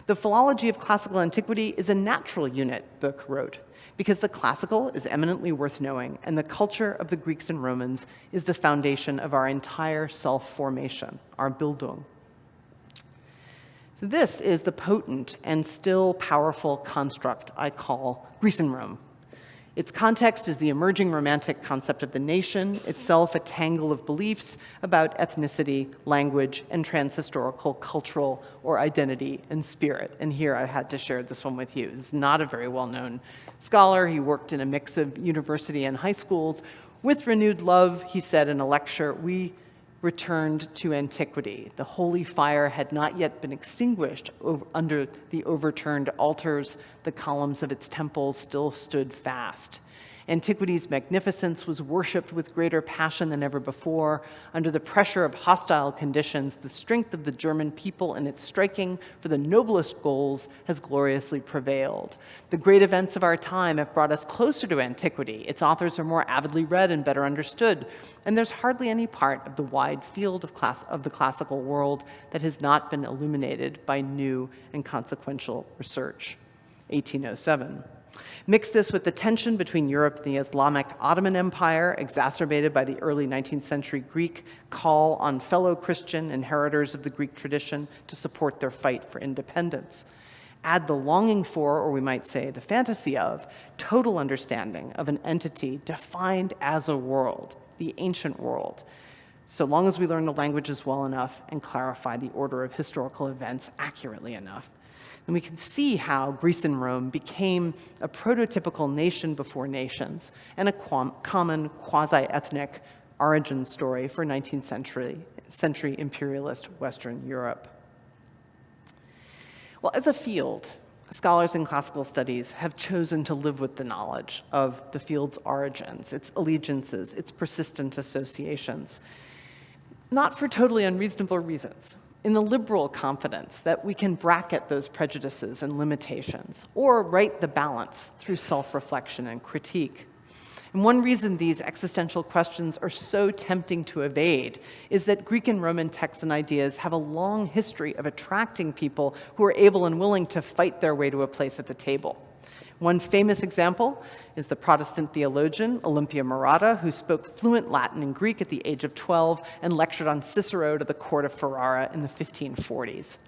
The philology of classical antiquity is a natural unit, Böck wrote, because the classical is eminently worth knowing, and the culture of the Greeks and Romans is the foundation of our entire self-formation, our Bildung. So this is the potent and still powerful construct I call Greece and Rome. Its context is the emerging romantic concept of the nation, itself a tangle of beliefs about ethnicity, language, and transhistorical cultural or identity and spirit. And here I had to share this one with you. He's not a very well-known scholar. He worked in a mix of university and high schools. With renewed love, he said in a lecture, we returned to antiquity. The holy fire had not yet been extinguished under the overturned altars. The columns of its temples still stood fast. Antiquity's magnificence was worshipped with greater passion than ever before. Under the pressure of hostile conditions, the strength of the German people in its striking for the noblest goals has gloriously prevailed. The great events of our time have brought us closer to antiquity. Its authors are more avidly read and better understood, and there's hardly any part of the wide field of the classical world that has not been illuminated by new and consequential research. 1807. Mix this with the tension between Europe and the Islamic Ottoman Empire, exacerbated by the early 19th century Greek call on fellow Christian inheritors of the Greek tradition to support their fight for independence. Add the longing for, or we might say the fantasy of, total understanding of an entity defined as a world, the ancient world, so long as we learn the languages well enough and clarify the order of historical events accurately enough. And we can see how Greece and Rome became a prototypical nation before nations and a common quasi-ethnic origin story for 19th century imperialist Western Europe. Well, as a field, scholars in classical studies have chosen to live with the knowledge of the field's origins, its allegiances, its persistent associations, not for totally unreasonable reasons, in the liberal confidence that we can bracket those prejudices and limitations, or right the balance through self-reflection and critique. And one reason these existential questions are so tempting to evade is that Greek and Roman texts and ideas have a long history of attracting people who are able and willing to fight their way to a place at the table. One famous example is the Protestant theologian Olympia Murata, who spoke fluent Latin and Greek at the age of 12 and lectured on Cicero to the court of Ferrara in the 1540s.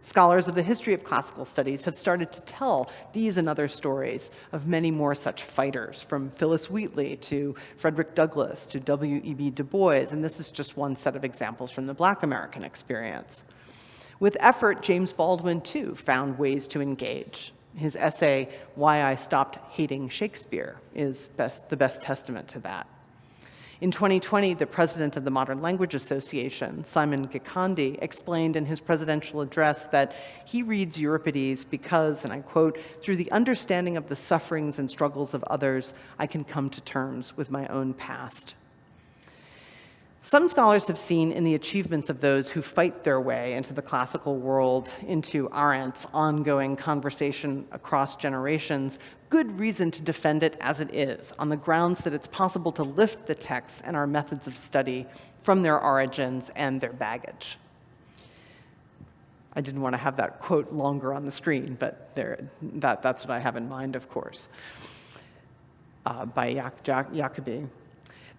Scholars of the history of classical studies have started to tell these and other stories of many more such fighters, from Phyllis Wheatley to Frederick Douglass to W.E.B. Du Bois, and this is just one set of examples from the Black American experience. With effort, James Baldwin, too, found ways to engage. His essay, Why I Stopped Hating Shakespeare, is the best testament to that. In 2020, the president of the Modern Language Association, Simon Gikandi, explained in his presidential address that he reads Euripides because, and I quote, "through the understanding of the sufferings and struggles of others, I can come to terms with my own past." Some scholars have seen in the achievements of those who fight their way into the classical world, into Arendt's ongoing conversation across generations, good reason to defend it as it is, on the grounds that it's possible to lift the texts and our methods of study from their origins and their baggage. I didn't want to have that quote longer on the screen, but that's what I have in mind, of course, by Jacobi.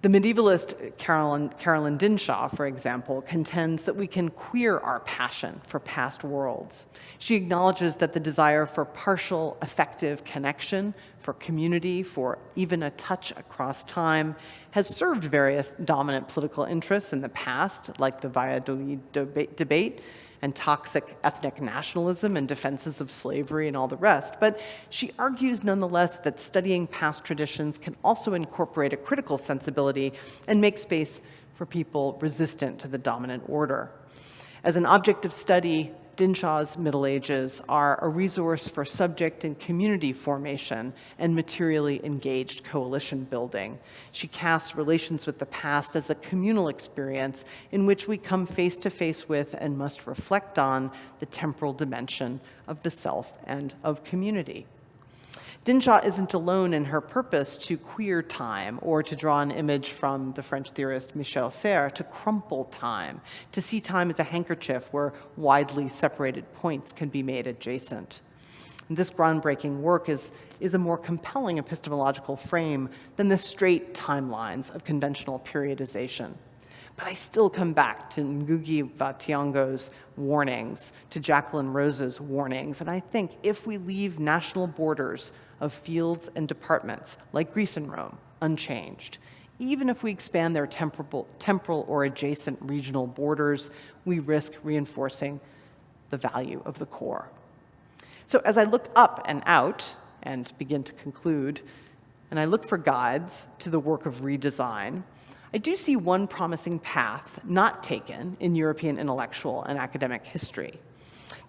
The medievalist Carolyn Dinshaw, for example, contends that we can queer our passion for past worlds. She acknowledges that the desire for partial affective connection, for community, for even a touch across time, has served various dominant political interests in the past, like the Valladolid debate, and toxic ethnic nationalism and defenses of slavery and all the rest. But she argues nonetheless that studying past traditions can also incorporate a critical sensibility and make space for people resistant to the dominant order. As an object of study, Dinshaw's Middle Ages are a resource for subject and community formation and materially engaged coalition building. She casts relations with the past as a communal experience in which we come face to face with and must reflect on the temporal dimension of the self and of community. Dinshaw isn't alone in her purpose to queer time, or to draw an image from the French theorist Michel Serres, to crumple time, to see time as a handkerchief where widely separated points can be made adjacent. And this groundbreaking work is a more compelling epistemological frame than the straight timelines of conventional periodization. But I still come back to Ngugi wa Thiong'o's warnings, to Jacqueline Rose's warnings, and I think if we leave national borders of fields and departments, like Greece and Rome, unchanged, even if we expand their temporal or adjacent regional borders, we risk reinforcing the value of the core. So as I look up and out, and begin to conclude, and I look for guides to the work of redesign, I do see one promising path not taken in European intellectual and academic history.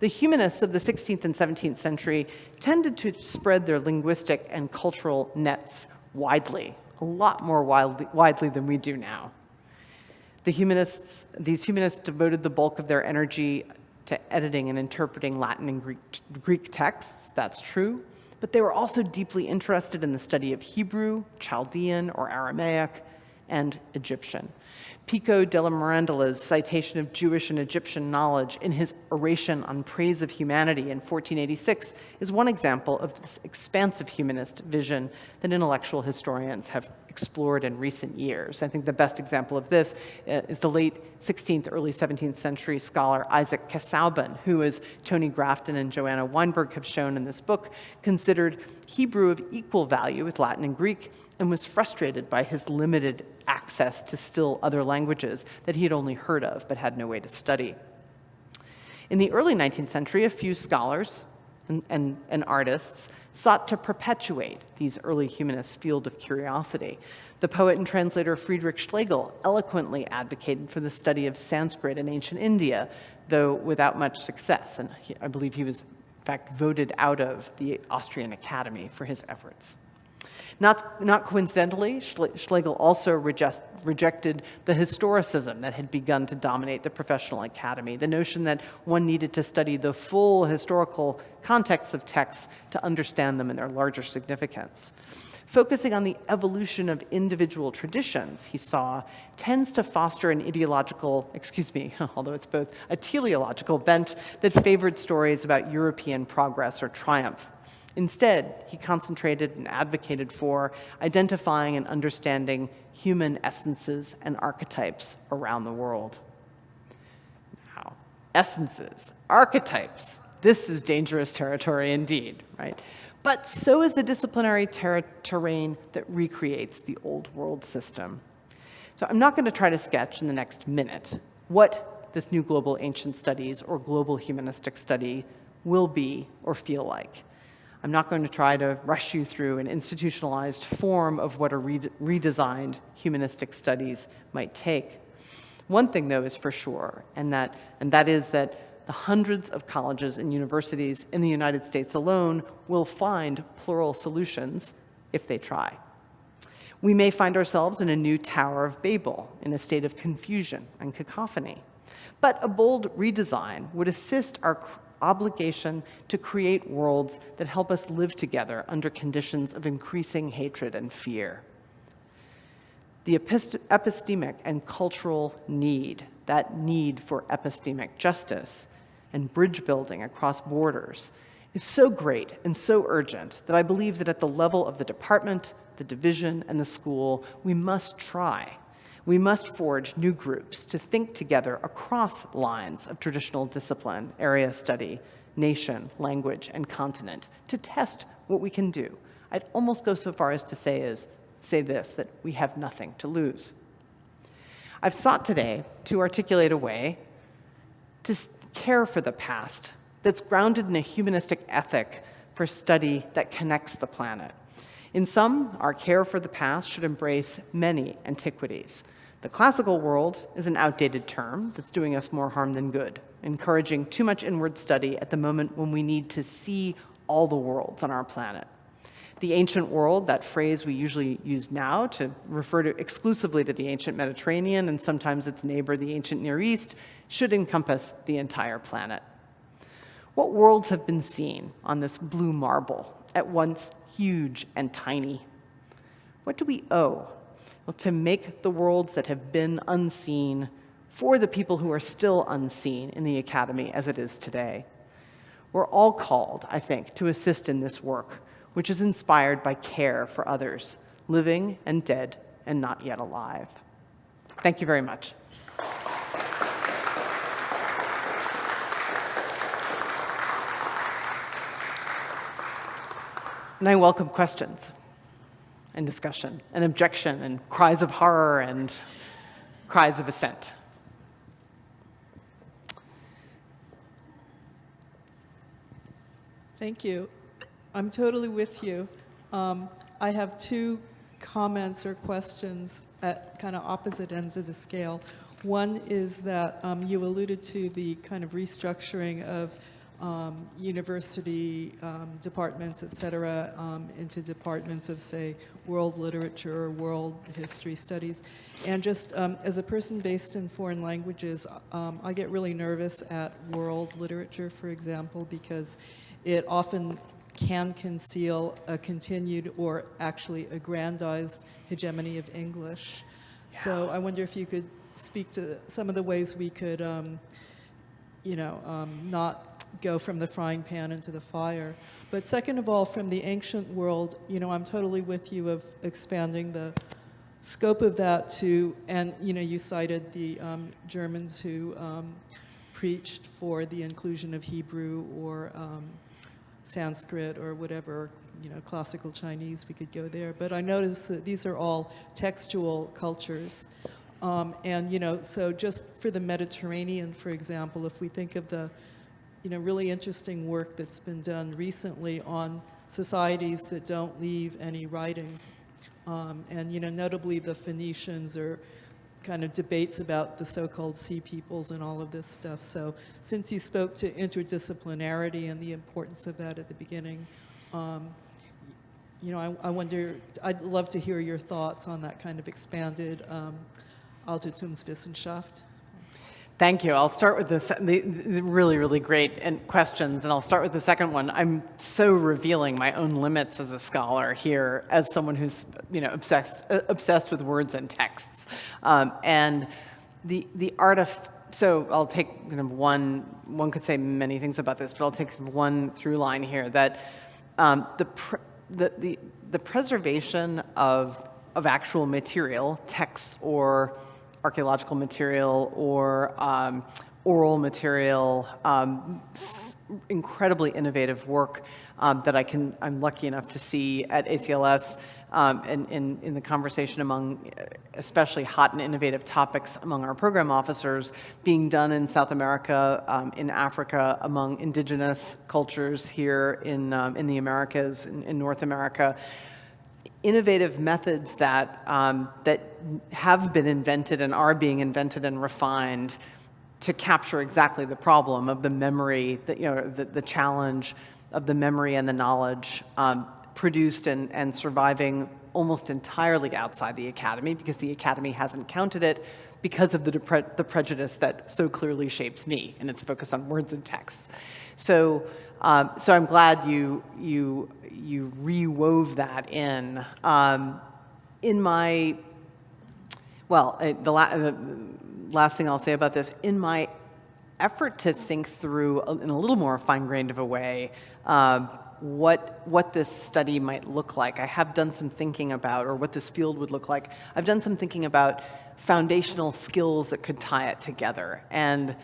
The humanists of the 16th and 17th century tended to spread their linguistic and cultural nets widely, a lot more widely than we do now. These humanists devoted the bulk of their energy to editing and interpreting Latin and Greek texts, that's true, but they were also deeply interested in the study of Hebrew, Chaldean, or Aramaic, and Egyptian. Pico della Mirandola's citation of Jewish and Egyptian knowledge in his Oration on Praise of Humanity in 1486 is one example of this expansive humanist vision that intellectual historians have explored in recent years. I think the best example of this is the late 16th, early 17th century scholar Isaac Casaubon, who, as Tony Grafton and Joanna Weinberg have shown in this book, considered Hebrew of equal value with Latin and Greek, and was frustrated by his limited access to still other languages that he had only heard of but had no way to study. In the early 19th century, a few scholars and artists sought to perpetuate these early humanists' field of curiosity. The poet and translator Friedrich Schlegel eloquently advocated for the study of Sanskrit in ancient India, though without much success, and I believe he was, in fact, voted out of the Austrian Academy for his efforts. Not coincidentally, Schlegel also rejected the historicism that had begun to dominate the professional academy, the notion that one needed to study the full historical context of texts to understand them in their larger significance. Focusing on the evolution of individual traditions, he saw, tends to foster an although it's both a teleological bent that favored stories about European progress or triumph. Instead, he concentrated and advocated for identifying and understanding human essences and archetypes around the world. Now, essences, archetypes. This is dangerous territory indeed, right? But so is the disciplinary terrain that recreates the old world system. So I'm not going to try to sketch in the next minute what this new global ancient studies or global humanistic study will be or feel like. I'm not going to try to rush you through an institutionalized form of what a redesigned humanistic studies might take. One thing, though, is for sure, and that is that the hundreds of colleges and universities in the United States alone will find plural solutions if they try. We may find ourselves in a new Tower of Babel, in a state of confusion and cacophony. But a bold redesign would assist our obligation to create worlds that help us live together under conditions of increasing hatred and fear. The epistemic and cultural need, that need for epistemic justice and bridge building across borders, is so great and so urgent that I believe that at the level of the department, the division, and the school, we must try. We must forge new groups to think together across lines of traditional discipline, area study, nation, language, and continent to test what we can do. I'd almost go so far as to say this, that we have nothing to lose. I've sought today to articulate a way to care for the past that's grounded in a humanistic ethic for study that connects the planet. In sum, our care for the past should embrace many antiquities. The classical world is an outdated term that's doing us more harm than good, encouraging too much inward study at the moment when we need to see all the worlds on our planet. The ancient world, that phrase we usually use now to refer to exclusively to the ancient Mediterranean and sometimes its neighbor, the ancient Near East, should encompass the entire planet. What worlds have been seen on this blue marble, at once huge and tiny? What do we owe? Well, to make the worlds that have been unseen for the people who are still unseen in the academy as it is today. We're all called, I think, to assist in this work, which is inspired by care for others, living and dead and not yet alive. Thank you very much. And I welcome questions and discussion and objection and cries of horror and cries of assent. Thank you. I'm totally with you. I have two comments or questions at kind of opposite ends of the scale. One is that you alluded to the kind of restructuring of university departments, et cetera, into departments of, say, world literature or world history studies. And just as a person based in foreign languages, I get really nervous at world literature, for example, because it often can conceal a continued or actually aggrandized hegemony of English. Yeah. So I wonder if you could speak to some of the ways we could, not go from the frying pan into the fire. But second of all, from the ancient world, I'm totally with you of expanding the scope of that to, and you cited the Germans who preached for the inclusion of Hebrew or Sanskrit or whatever, classical Chinese, we could go there. But I noticed that these are all textual cultures. So just for the Mediterranean, for example, if we think of the really interesting work that's been done recently on societies that don't leave any writings. Notably the Phoenicians or kind of debates about the so-called sea peoples and all of this stuff. So since you spoke to interdisciplinarity and the importance of that at the beginning, I wonder, I'd love to hear your thoughts on that kind of expanded Altertumswissenschaft. Thank you. I'll start with the really, really great questions, and I'll start with the second one. I'm so revealing my own limits as a scholar here, as someone who's obsessed with words and texts, and the art of. So I'll take one. One could say many things about this, but I'll take one through line here that the preservation of actual material, texts or archaeological material or oral material, incredibly innovative work that I'm lucky enough to see at ACLS, and in the conversation among especially hot and innovative topics among our program officers being done in South America, in Africa, among indigenous cultures here in the Americas, in North America. Innovative methods that have been invented and are being invented and refined to capture exactly the problem of the memory, the challenge of the memory and the knowledge produced and surviving almost entirely outside the academy, because the academy hasn't counted it because of the prejudice that so clearly shapes me and its focus on words and texts. So I'm glad you rewove that in. The last thing I'll say about this, in my effort to think through in a little more fine-grained of a way what this study might look like, I have done some thinking about, or what this field would look like. I've done some thinking about foundational skills that could tie it together. And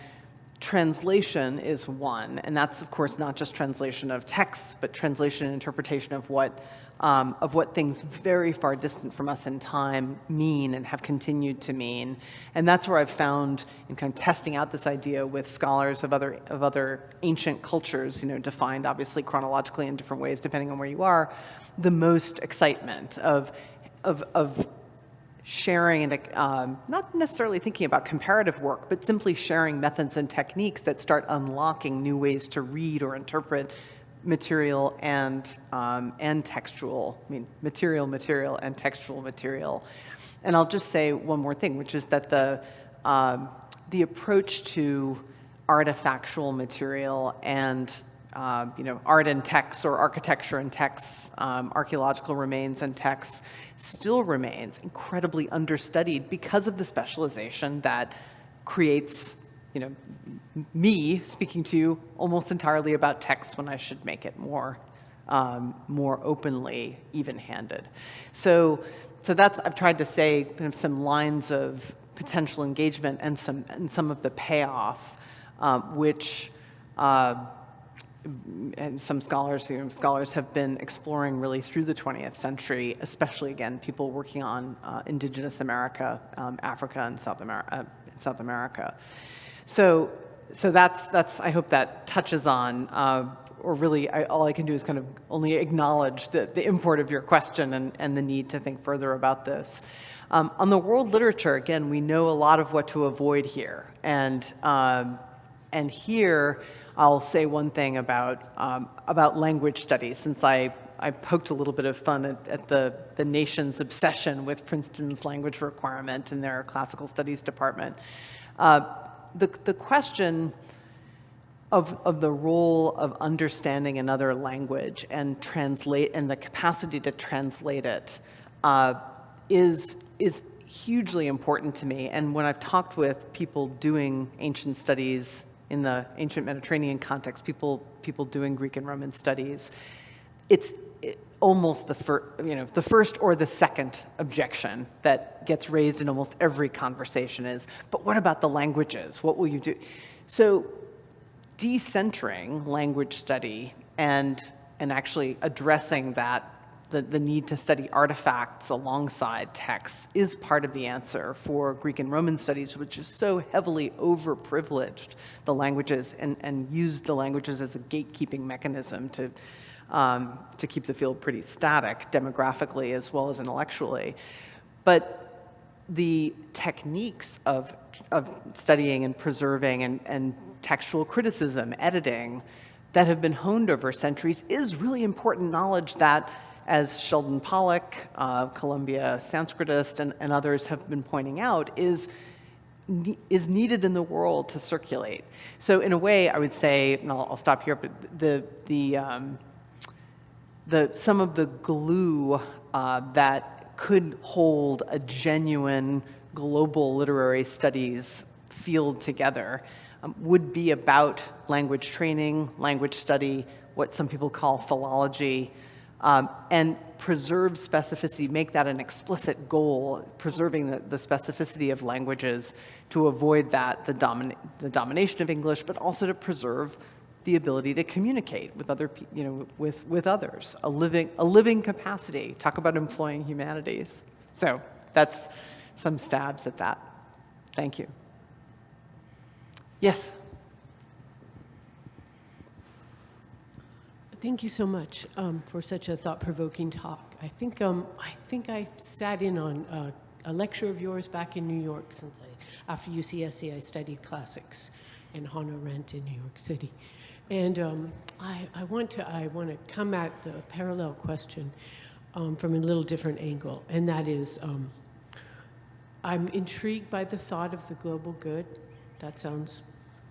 translation is one, and that's, of course, not just translation of texts, but translation and interpretation of what things very far distant from us in time mean and have continued to mean. And that's where I've found, in kind of testing out this idea with scholars of other ancient cultures, defined obviously chronologically in different ways depending on where you are, the most excitement of sharing and not necessarily thinking about comparative work, but simply sharing methods and techniques that start unlocking new ways to read or interpret material and textual, material and textual material. And I'll just say one more thing, which is that the approach to artifactual material and art and texts, or architecture and texts, archaeological remains and texts, still remains incredibly understudied because of the specialization that creates, me speaking to you almost entirely about text when I should make it more openly even-handed. So that's, I've tried to say kind of some lines of potential engagement and some of the payoff, which and some scholars have been exploring really through the 20th century, especially, again, people working on indigenous America, Africa, and South America. So that's I hope that touches on, or really all I can do is kind of only acknowledge the import of your question and the need to think further about this. On the world literature, again, we know a lot of what to avoid here, and here I'll say one thing about language studies, since I poked a little bit of fun at the nation's obsession with Princeton's language requirement in their classical studies department. The question of the role of understanding another language and the capacity to translate it is hugely important to me. And when I've talked with people doing ancient studies in the ancient Mediterranean context, people doing Greek and Roman studies, it's almost the first or the second objection that gets raised in almost every conversation is, but what about the languages? What will you do? So decentering language study and actually addressing that, the need to study artifacts alongside texts, is part of the answer for Greek and Roman studies, which is so heavily overprivileged the languages and used the languages as a gatekeeping mechanism to keep the field pretty static demographically as well as intellectually. But the techniques of studying and preserving and textual criticism, editing, that have been honed over centuries is really important knowledge that, as Sheldon Pollock, Columbia Sanskritist, and others have been pointing out, is needed in the world to circulate. So in a way, I would say, and I'll stop here, but some of the glue that could hold a genuine global literary studies field together would be about language training, language study, what some people call philology, and preserve specificity, make that an explicit goal, preserving the specificity of languages to avoid that, the domination of English, but also to preserve the ability to communicate with other, with others, a living capacity. Talk about employing humanities. So that's some stabs at that. Thank you. Yes. Thank you so much for such a thought-provoking talk. I think I sat in on a lecture of yours back in New York. After UCSC, I studied classics and Hannah Arendt in New York City, and I want to come at the parallel question from a little different angle, and that is, I'm intrigued by the thought of the global good. That sounds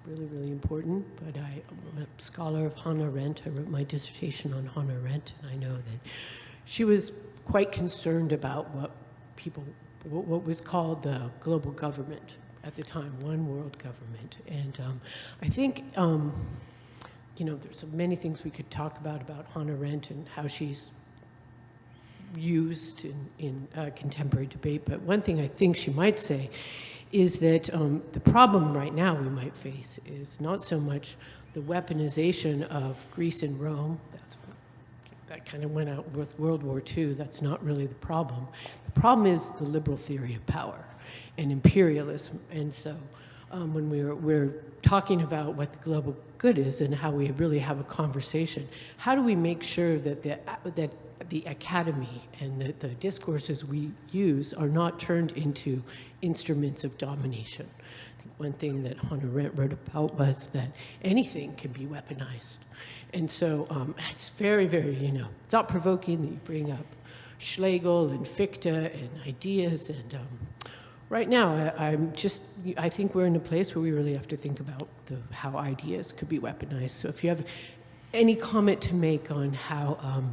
really, really important, but I'm a scholar of Hannah Arendt. I wrote my dissertation on Hannah Arendt, and I know that she was quite concerned about what was called the global government at the time, one world government. And I think, there's many things we could talk about Hannah Arendt and how she's used in contemporary debate, but one thing I think she might say is that the problem right now we might face is not so much the weaponization of Greece and Rome. That kind of went out with World War II. That's not really the problem. The problem is the liberal theory of power and imperialism. And so when we're talking about what the global good is and how we really have a conversation, how do we make sure that the academy and the discourses we use are not turned into instruments of domination? I think one thing that Hannah Arendt wrote about was that anything can be weaponized. And so it's very, very, thought-provoking that you bring up Schlegel and Fichte and ideas. And right now, I think we're in a place where we really have to think about how ideas could be weaponized. So if you have any comment to make on how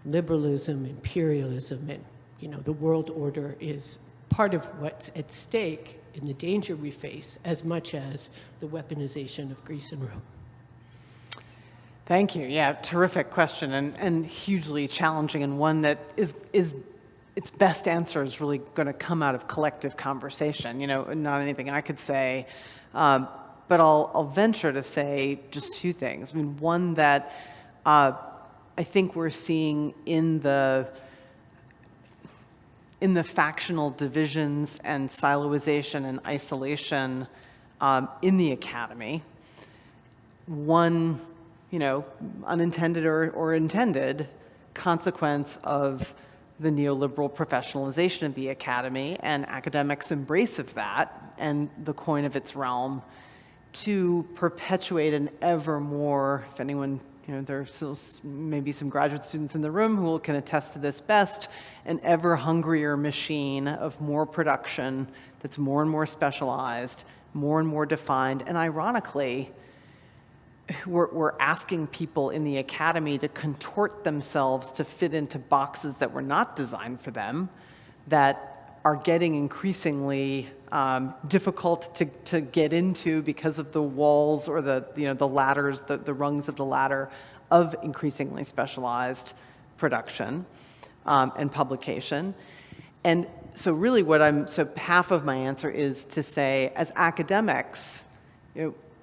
liberalism, imperialism, and the world order is part of what's at stake in the danger we face, as much as the weaponization of Greece and Rome. Thank you. Yeah, terrific question, and hugely challenging, and one that is its best answer is really going to come out of collective conversation. Not anything I could say, but I'll venture to say just two things. I mean, one that I think we're seeing in the factional divisions and siloization and isolation in the academy, one, unintended or intended consequence of the neoliberal professionalization of the academy and academics' embrace of that and the coin of its realm to perpetuate an ever more, if anyone, there's still maybe some graduate students in the room who can attest to this best, an ever hungrier machine of more production that's more and more specialized, more and more defined. And ironically, we're asking people in the academy to contort themselves to fit into boxes that were not designed for them, that are getting increasingly difficult to get into because of the walls or the ladders, the rungs of the ladder of increasingly specialized production and publication. And so really half of my answer is to say, as academics,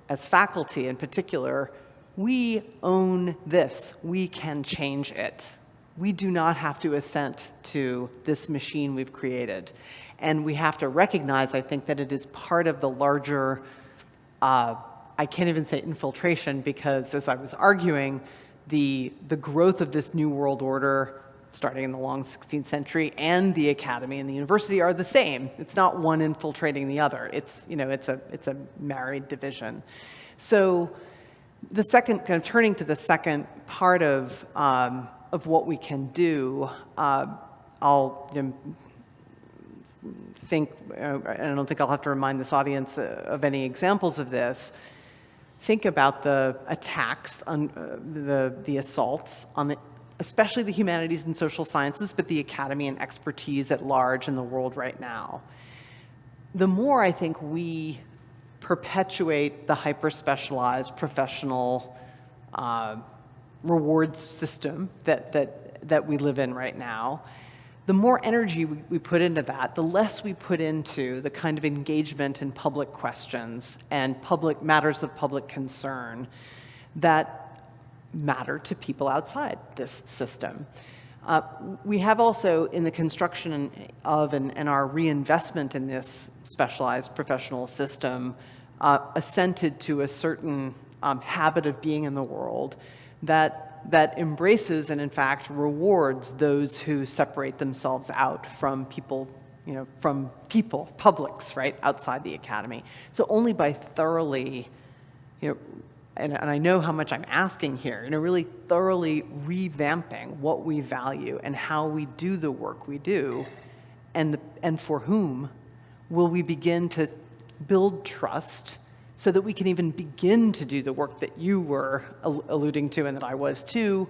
as faculty in particular, we own this. We can change it. We do not have to assent to this machine we've created. And we have to recognize, I think, that it is part of the larger, I can't even say infiltration, because as I was arguing, the growth of this new world order, starting in the long 16th century, and the academy and the university are the same. It's not one infiltrating the other. It's a married division. So the second, kind of turning to the second part of what we can do, I'll think, I don't think I'll have to remind this audience of any examples of this. Think about the attacks on the assaults on especially the humanities and social sciences, but the academy and expertise at large in the world right now. The more I think we perpetuate the hyper-specialized professional rewards system that that we live in right now, the more energy we put into that, the less we put into the kind of engagement in public questions and public matters of public concern that matter to people outside this system. We have also, in the construction of and our reinvestment in this specialized professional system, assented to a certain habit of being in the world that embraces and, in fact, rewards those who separate themselves out from people, publics, right, outside the academy. So only by thoroughly, and I know how much I'm asking here, really thoroughly revamping what we value and how we do the work we do, and for whom will we begin to build trust so that we can even begin to do the work that you were alluding to and that I was too,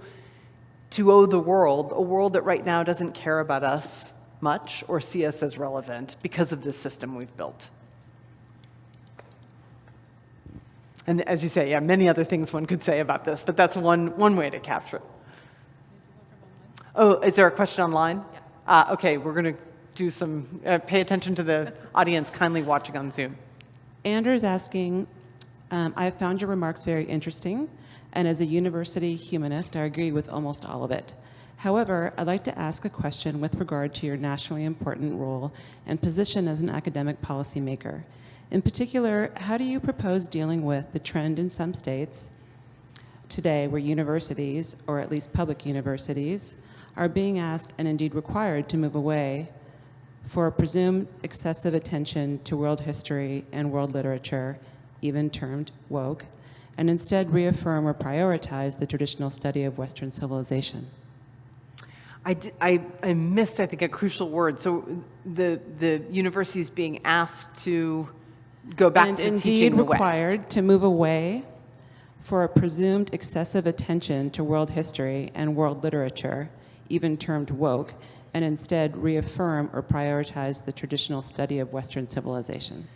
to owe the world, a world that right now doesn't care about us much or see us as relevant because of this system we've built. And as you say, many other things one could say about this, but that's one way to capture it. Oh, is there a question online? Yeah. Okay, we're going to do some, pay attention to the audience kindly watching on Zoom. Anders asking, I have found your remarks very interesting, and as a university humanist, I agree with almost all of it. However, I'd like to ask a question with regard to your nationally important role and position as an academic policymaker. In particular, how do you propose dealing with the trend in some states today where universities, or at least public universities, are being asked and indeed required to move away for a presumed excessive attention to world history and world literature, even termed woke, and instead reaffirm or prioritize the traditional study of Western civilization? I missed, I think, a crucial word. So the university is being asked to go back to teaching the West. And indeed required to move away for a presumed excessive attention to world history and world literature, even termed woke, and instead reaffirm or prioritize the traditional study of Western civilization.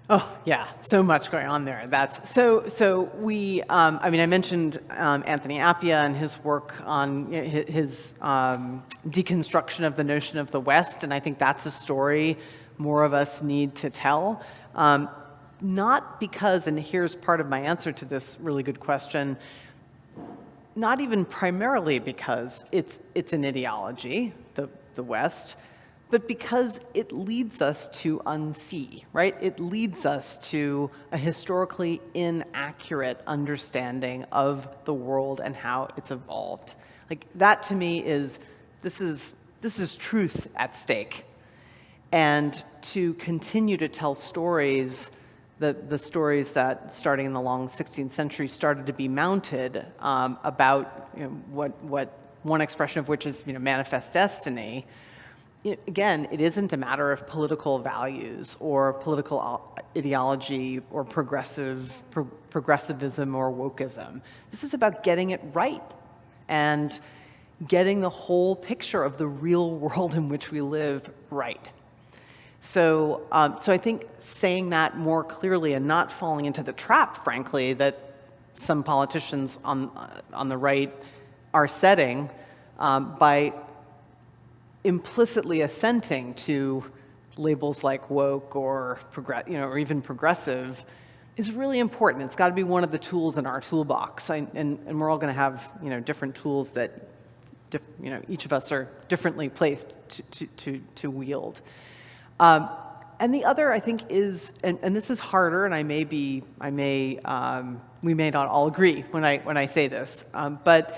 Oh, yeah, so much going on there. That's so we, I mentioned Anthony Appia and his work on his deconstruction of the notion of the West, and I think that's a story more of us need to tell. Not because, and here's part of my answer to this really good question, not even primarily because it's an ideology, the West, but because it leads us to unsee, right? It leads us to a historically inaccurate understanding of the world and how it's evolved. Like, that to me is, this is truth at stake. And to continue to tell stories, the stories that, starting in the long 16th century, started to be mounted about what one expression of which is manifest destiny. Again, it isn't a matter of political values or political ideology or progressivism or wokeism. This is about getting it right and getting the whole picture of the real world in which we live right. So I think saying that more clearly and not falling into the trap, frankly, that some politicians on the right are setting by implicitly assenting to labels like woke or or even progressive, is really important. It's got to be one of the tools in our toolbox, and we're all going to have different tools that each of us are differently placed to wield. And the other, I think, is, and this is harder, and we may not all agree when I say this, but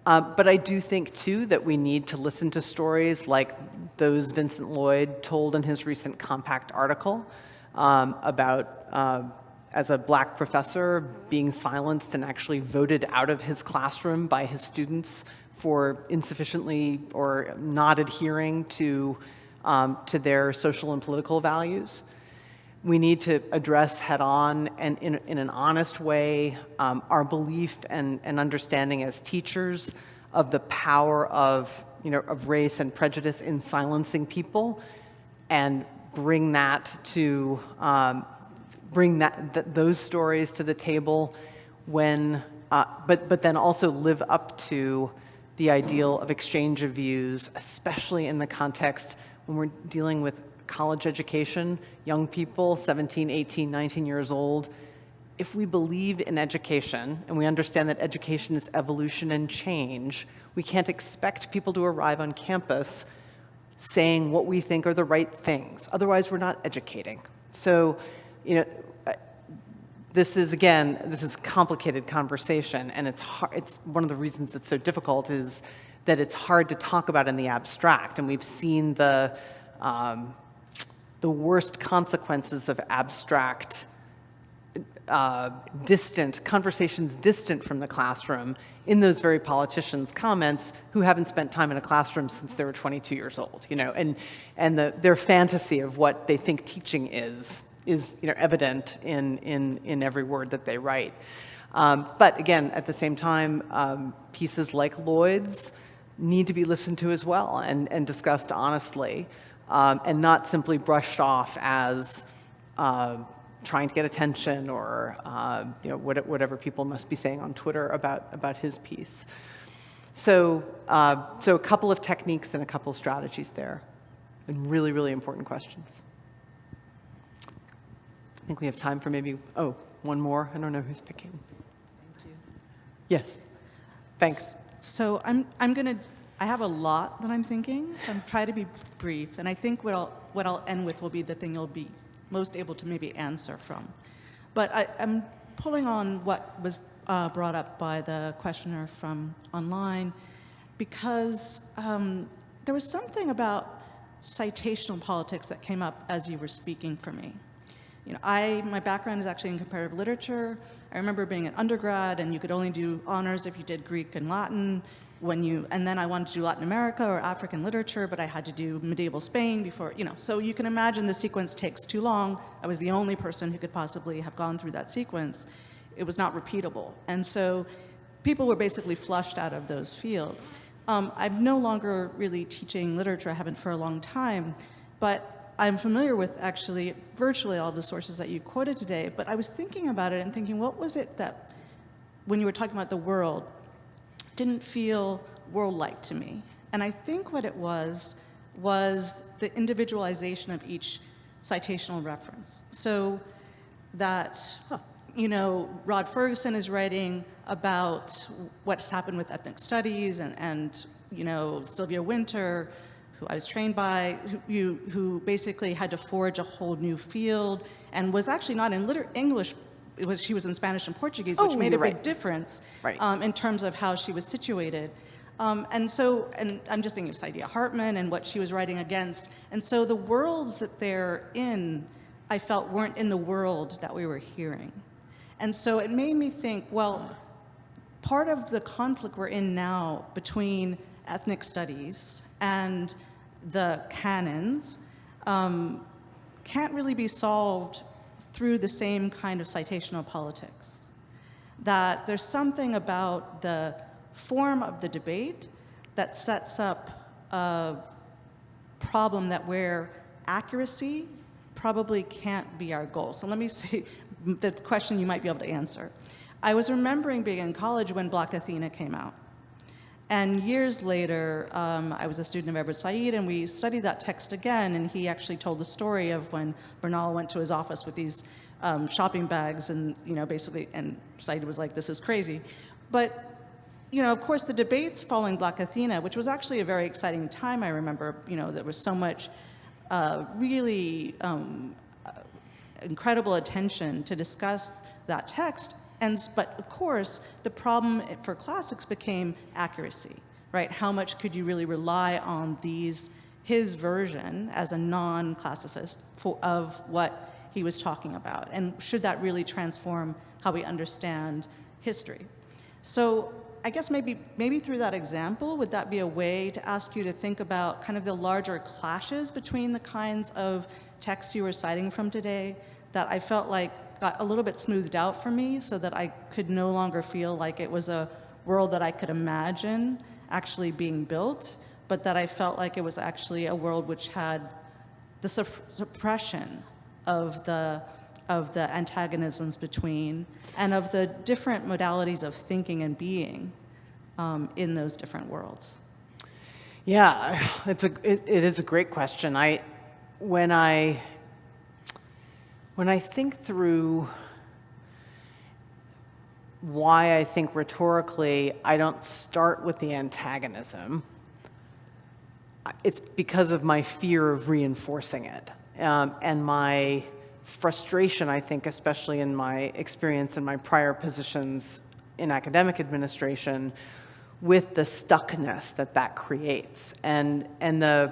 I do think too that we need to listen to stories like those Vincent Lloyd told in his recent Compact article about, as a black professor, being silenced and actually voted out of his classroom by his students for insufficiently or not adhering to their social and political values. We need to address head-on and in an honest way our belief and understanding as teachers of the power of race and prejudice in silencing people, and bring those stories to the table when, but then also live up to the ideal of exchange of views, especially in the context when we're dealing with college education, young people, 17, 18, 19 years old. If we believe in education and we understand that education is evolution and change, we can't expect people to arrive on campus saying what we think are the right things. Otherwise, we're not educating. So, this is a complicated conversation, and it's hard. It's one of the reasons it's so difficult is that it's hard to talk about in the abstract, and we've seen the worst consequences of abstract, conversations distant from the classroom in those very politicians' comments who haven't spent time in a classroom since they were 22 years old, and their fantasy of what they think teaching is evident in every word that they write. But again, at the same time, pieces like Lloyd's need to be listened to as well and discussed honestly, and not simply brushed off as trying to get attention or whatever people must be saying on Twitter about his piece. So a couple of techniques and a couple of strategies there, and really, really important questions. I think we have time for maybe, one more. I don't know who's picking. Thank you. Yes. Thanks. So I have a lot that I'm thinking, so I'm trying to be brief, and I think what I'll end with will be the thing you'll be most able to maybe answer from. But I'm pulling on what was brought up by the questioner from online, because there was something about citational politics that came up as you were speaking for me. My background is actually in comparative literature. I remember being an undergrad, and you could only do honors if you did Greek and Latin. And then I wanted to do Latin America or African literature, but I had to do medieval Spain before, So you can imagine the sequence takes too long. I was the only person who could possibly have gone through that sequence. It was not repeatable. And so people were basically flushed out of those fields. I'm no longer really teaching literature. I haven't for a long time, but I'm familiar with actually virtually all the sources that you quoted today, but I was thinking about it and thinking, what was it that, when you were talking about the world, didn't feel world-like to me? And I think what it was the individualization of each citational reference. So that, Rod Ferguson is writing about what's happened with ethnic studies and Sylvia Wynter, who I was trained by, who basically had to forge a whole new field and was actually not in English. She was in Spanish and Portuguese, which made a big difference in terms of how she was situated. And I'm just thinking of Saidiya Hartman and what she was writing against. And so the worlds that they're in, I felt weren't in the world that we were hearing. And so it made me think, well, part of the conflict we're in now between ethnic studies and the canons can't really be solved through the same kind of citational politics. That there's something about the form of the debate that sets up a problem where accuracy probably can't be our goal. So let me see the question you might be able to answer. I was remembering being in college when Black Athena came out. And years later, I was a student of Edward Said, and we studied that text again, and he actually told the story of when Bernal went to his office with these shopping bags, and basically, and Said was like, "This is crazy." But of course, the debates following Black Athena, which was actually a very exciting time, I remember, there was so much really incredible attention to discuss that text. But of course, the problem for classics became accuracy, right? How much could you really rely on his version as a non-classicist of what he was talking about? And should that really transform how we understand history? So I guess maybe through that example, would that be a way to ask you to think about kind of the larger clashes between the kinds of texts you were citing from today that I felt like got a little bit smoothed out for me so that I could no longer feel like it was a world that I could imagine actually being built, but that I felt like it was actually a world which had the suppression of the antagonisms between and of the different modalities of thinking and being in those different worlds? Yeah, it is a great question. When I think through why I think rhetorically I don't start with the antagonism, it's because of my fear of reinforcing it, and my frustration, I think, especially in my experience in my prior positions in academic administration, with the stuckness that creates, and the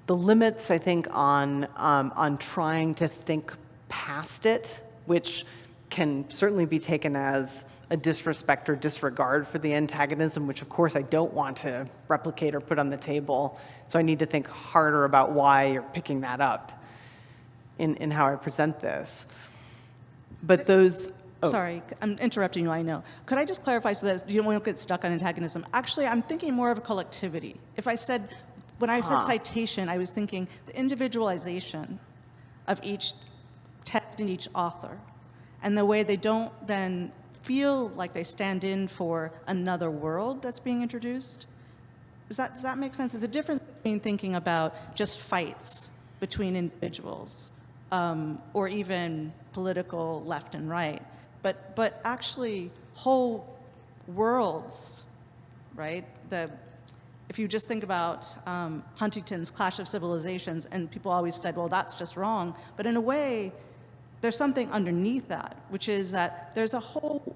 limits, I think, on trying to think past it, which can certainly be taken as a disrespect or disregard for the antagonism, which of course I don't want to replicate or put on the table. So I need to think harder about why you're picking that up in how I present this. But those... Oh. Sorry, I'm interrupting you, I know. Could I just clarify so that you don't get stuck on antagonism? Actually, I'm thinking more of a collectivity. When I said citation, I was thinking the individualization of each text and each author, and the way they don't then feel like they stand in for another world that's being introduced. Does that make sense? There's a difference between thinking about just fights between individuals, or even political left and right, but actually whole worlds, right? If you just think about Huntington's Clash of Civilizations, and people always said, well, that's just wrong. But in a way, there's something underneath that, which is that there's a whole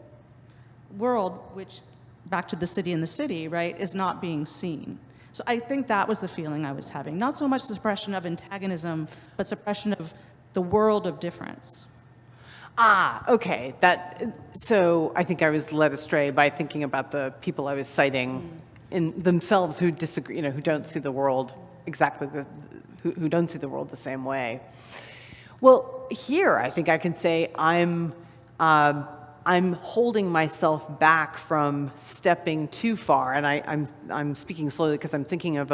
world which, back to the city in the city, right, is not being seen. So I think that was the feeling I was having. Not so much suppression of antagonism, but suppression of the world of difference. Okay. So I think I was led astray by thinking about the people I was citing in themselves who disagree, who don't see the world exactly, who don't see the world the same way. Well, here I think I can say I'm holding myself back from stepping too far, and I'm speaking slowly because I'm thinking of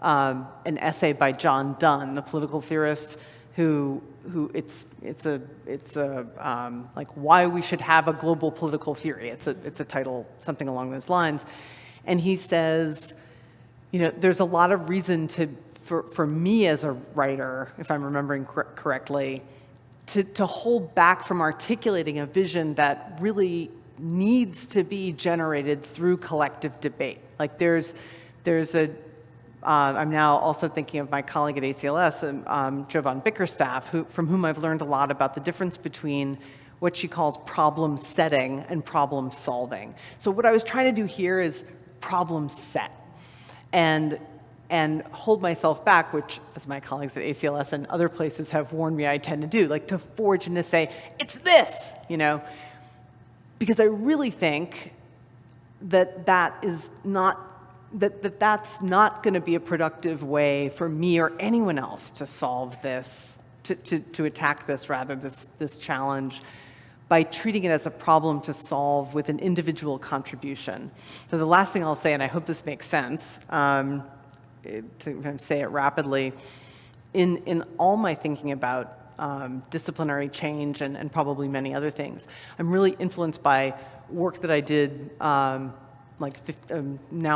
an essay by John Donne, the political theorist, who it's like why we should have a global political theory. It's a title, something along those lines, and he says, there's a lot of reason for me as a writer, if I'm remembering correctly, to hold back from articulating a vision that really needs to be generated through collective debate. Like I'm now also thinking of my colleague at ACLS, Jovan Bickerstaff, from whom I've learned a lot about the difference between what she calls problem setting and problem solving. So what I was trying to do here is problem set and hold myself back, which, as my colleagues at ACLS and other places have warned me I tend to do, like to forge and to say, it's this, because I really think that's not going to be a productive way for me or anyone else to solve this, to attack this, rather, this challenge, by treating it as a problem to solve with an individual contribution. So the last thing I'll say, and I hope this makes sense, to kind of say it rapidly, in all my thinking about disciplinary change and probably many other things, I'm really influenced by work that I did now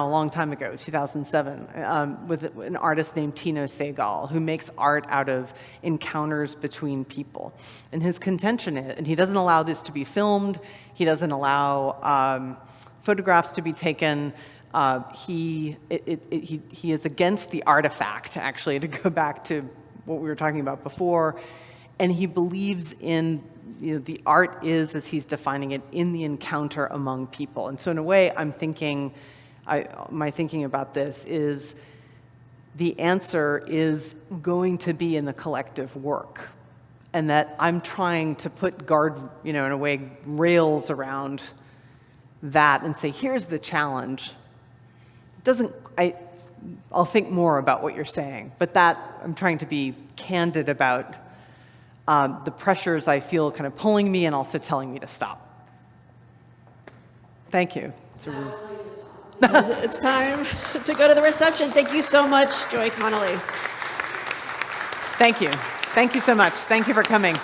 a long time ago, 2007, with an artist named Tino Segal, who makes art out of encounters between people. And his contention is, and he doesn't allow this to be filmed, he doesn't allow photographs to be taken, he is against the artifact, actually, to go back to what we were talking about before, and he believes in the art is, as he's defining it, in the encounter among people. And so in a way, my thinking about this is the answer is going to be in the collective work. And that I'm trying to put in a way, rails around that and say, here's the challenge. I'll think more about what you're saying, but I'm trying to be candid about the pressures I feel kind of pulling me and also telling me to stop. Thank you. It's time to go to the reception. Thank you so much, Joy Connolly. Thank you. Thank you so much. Thank you for coming.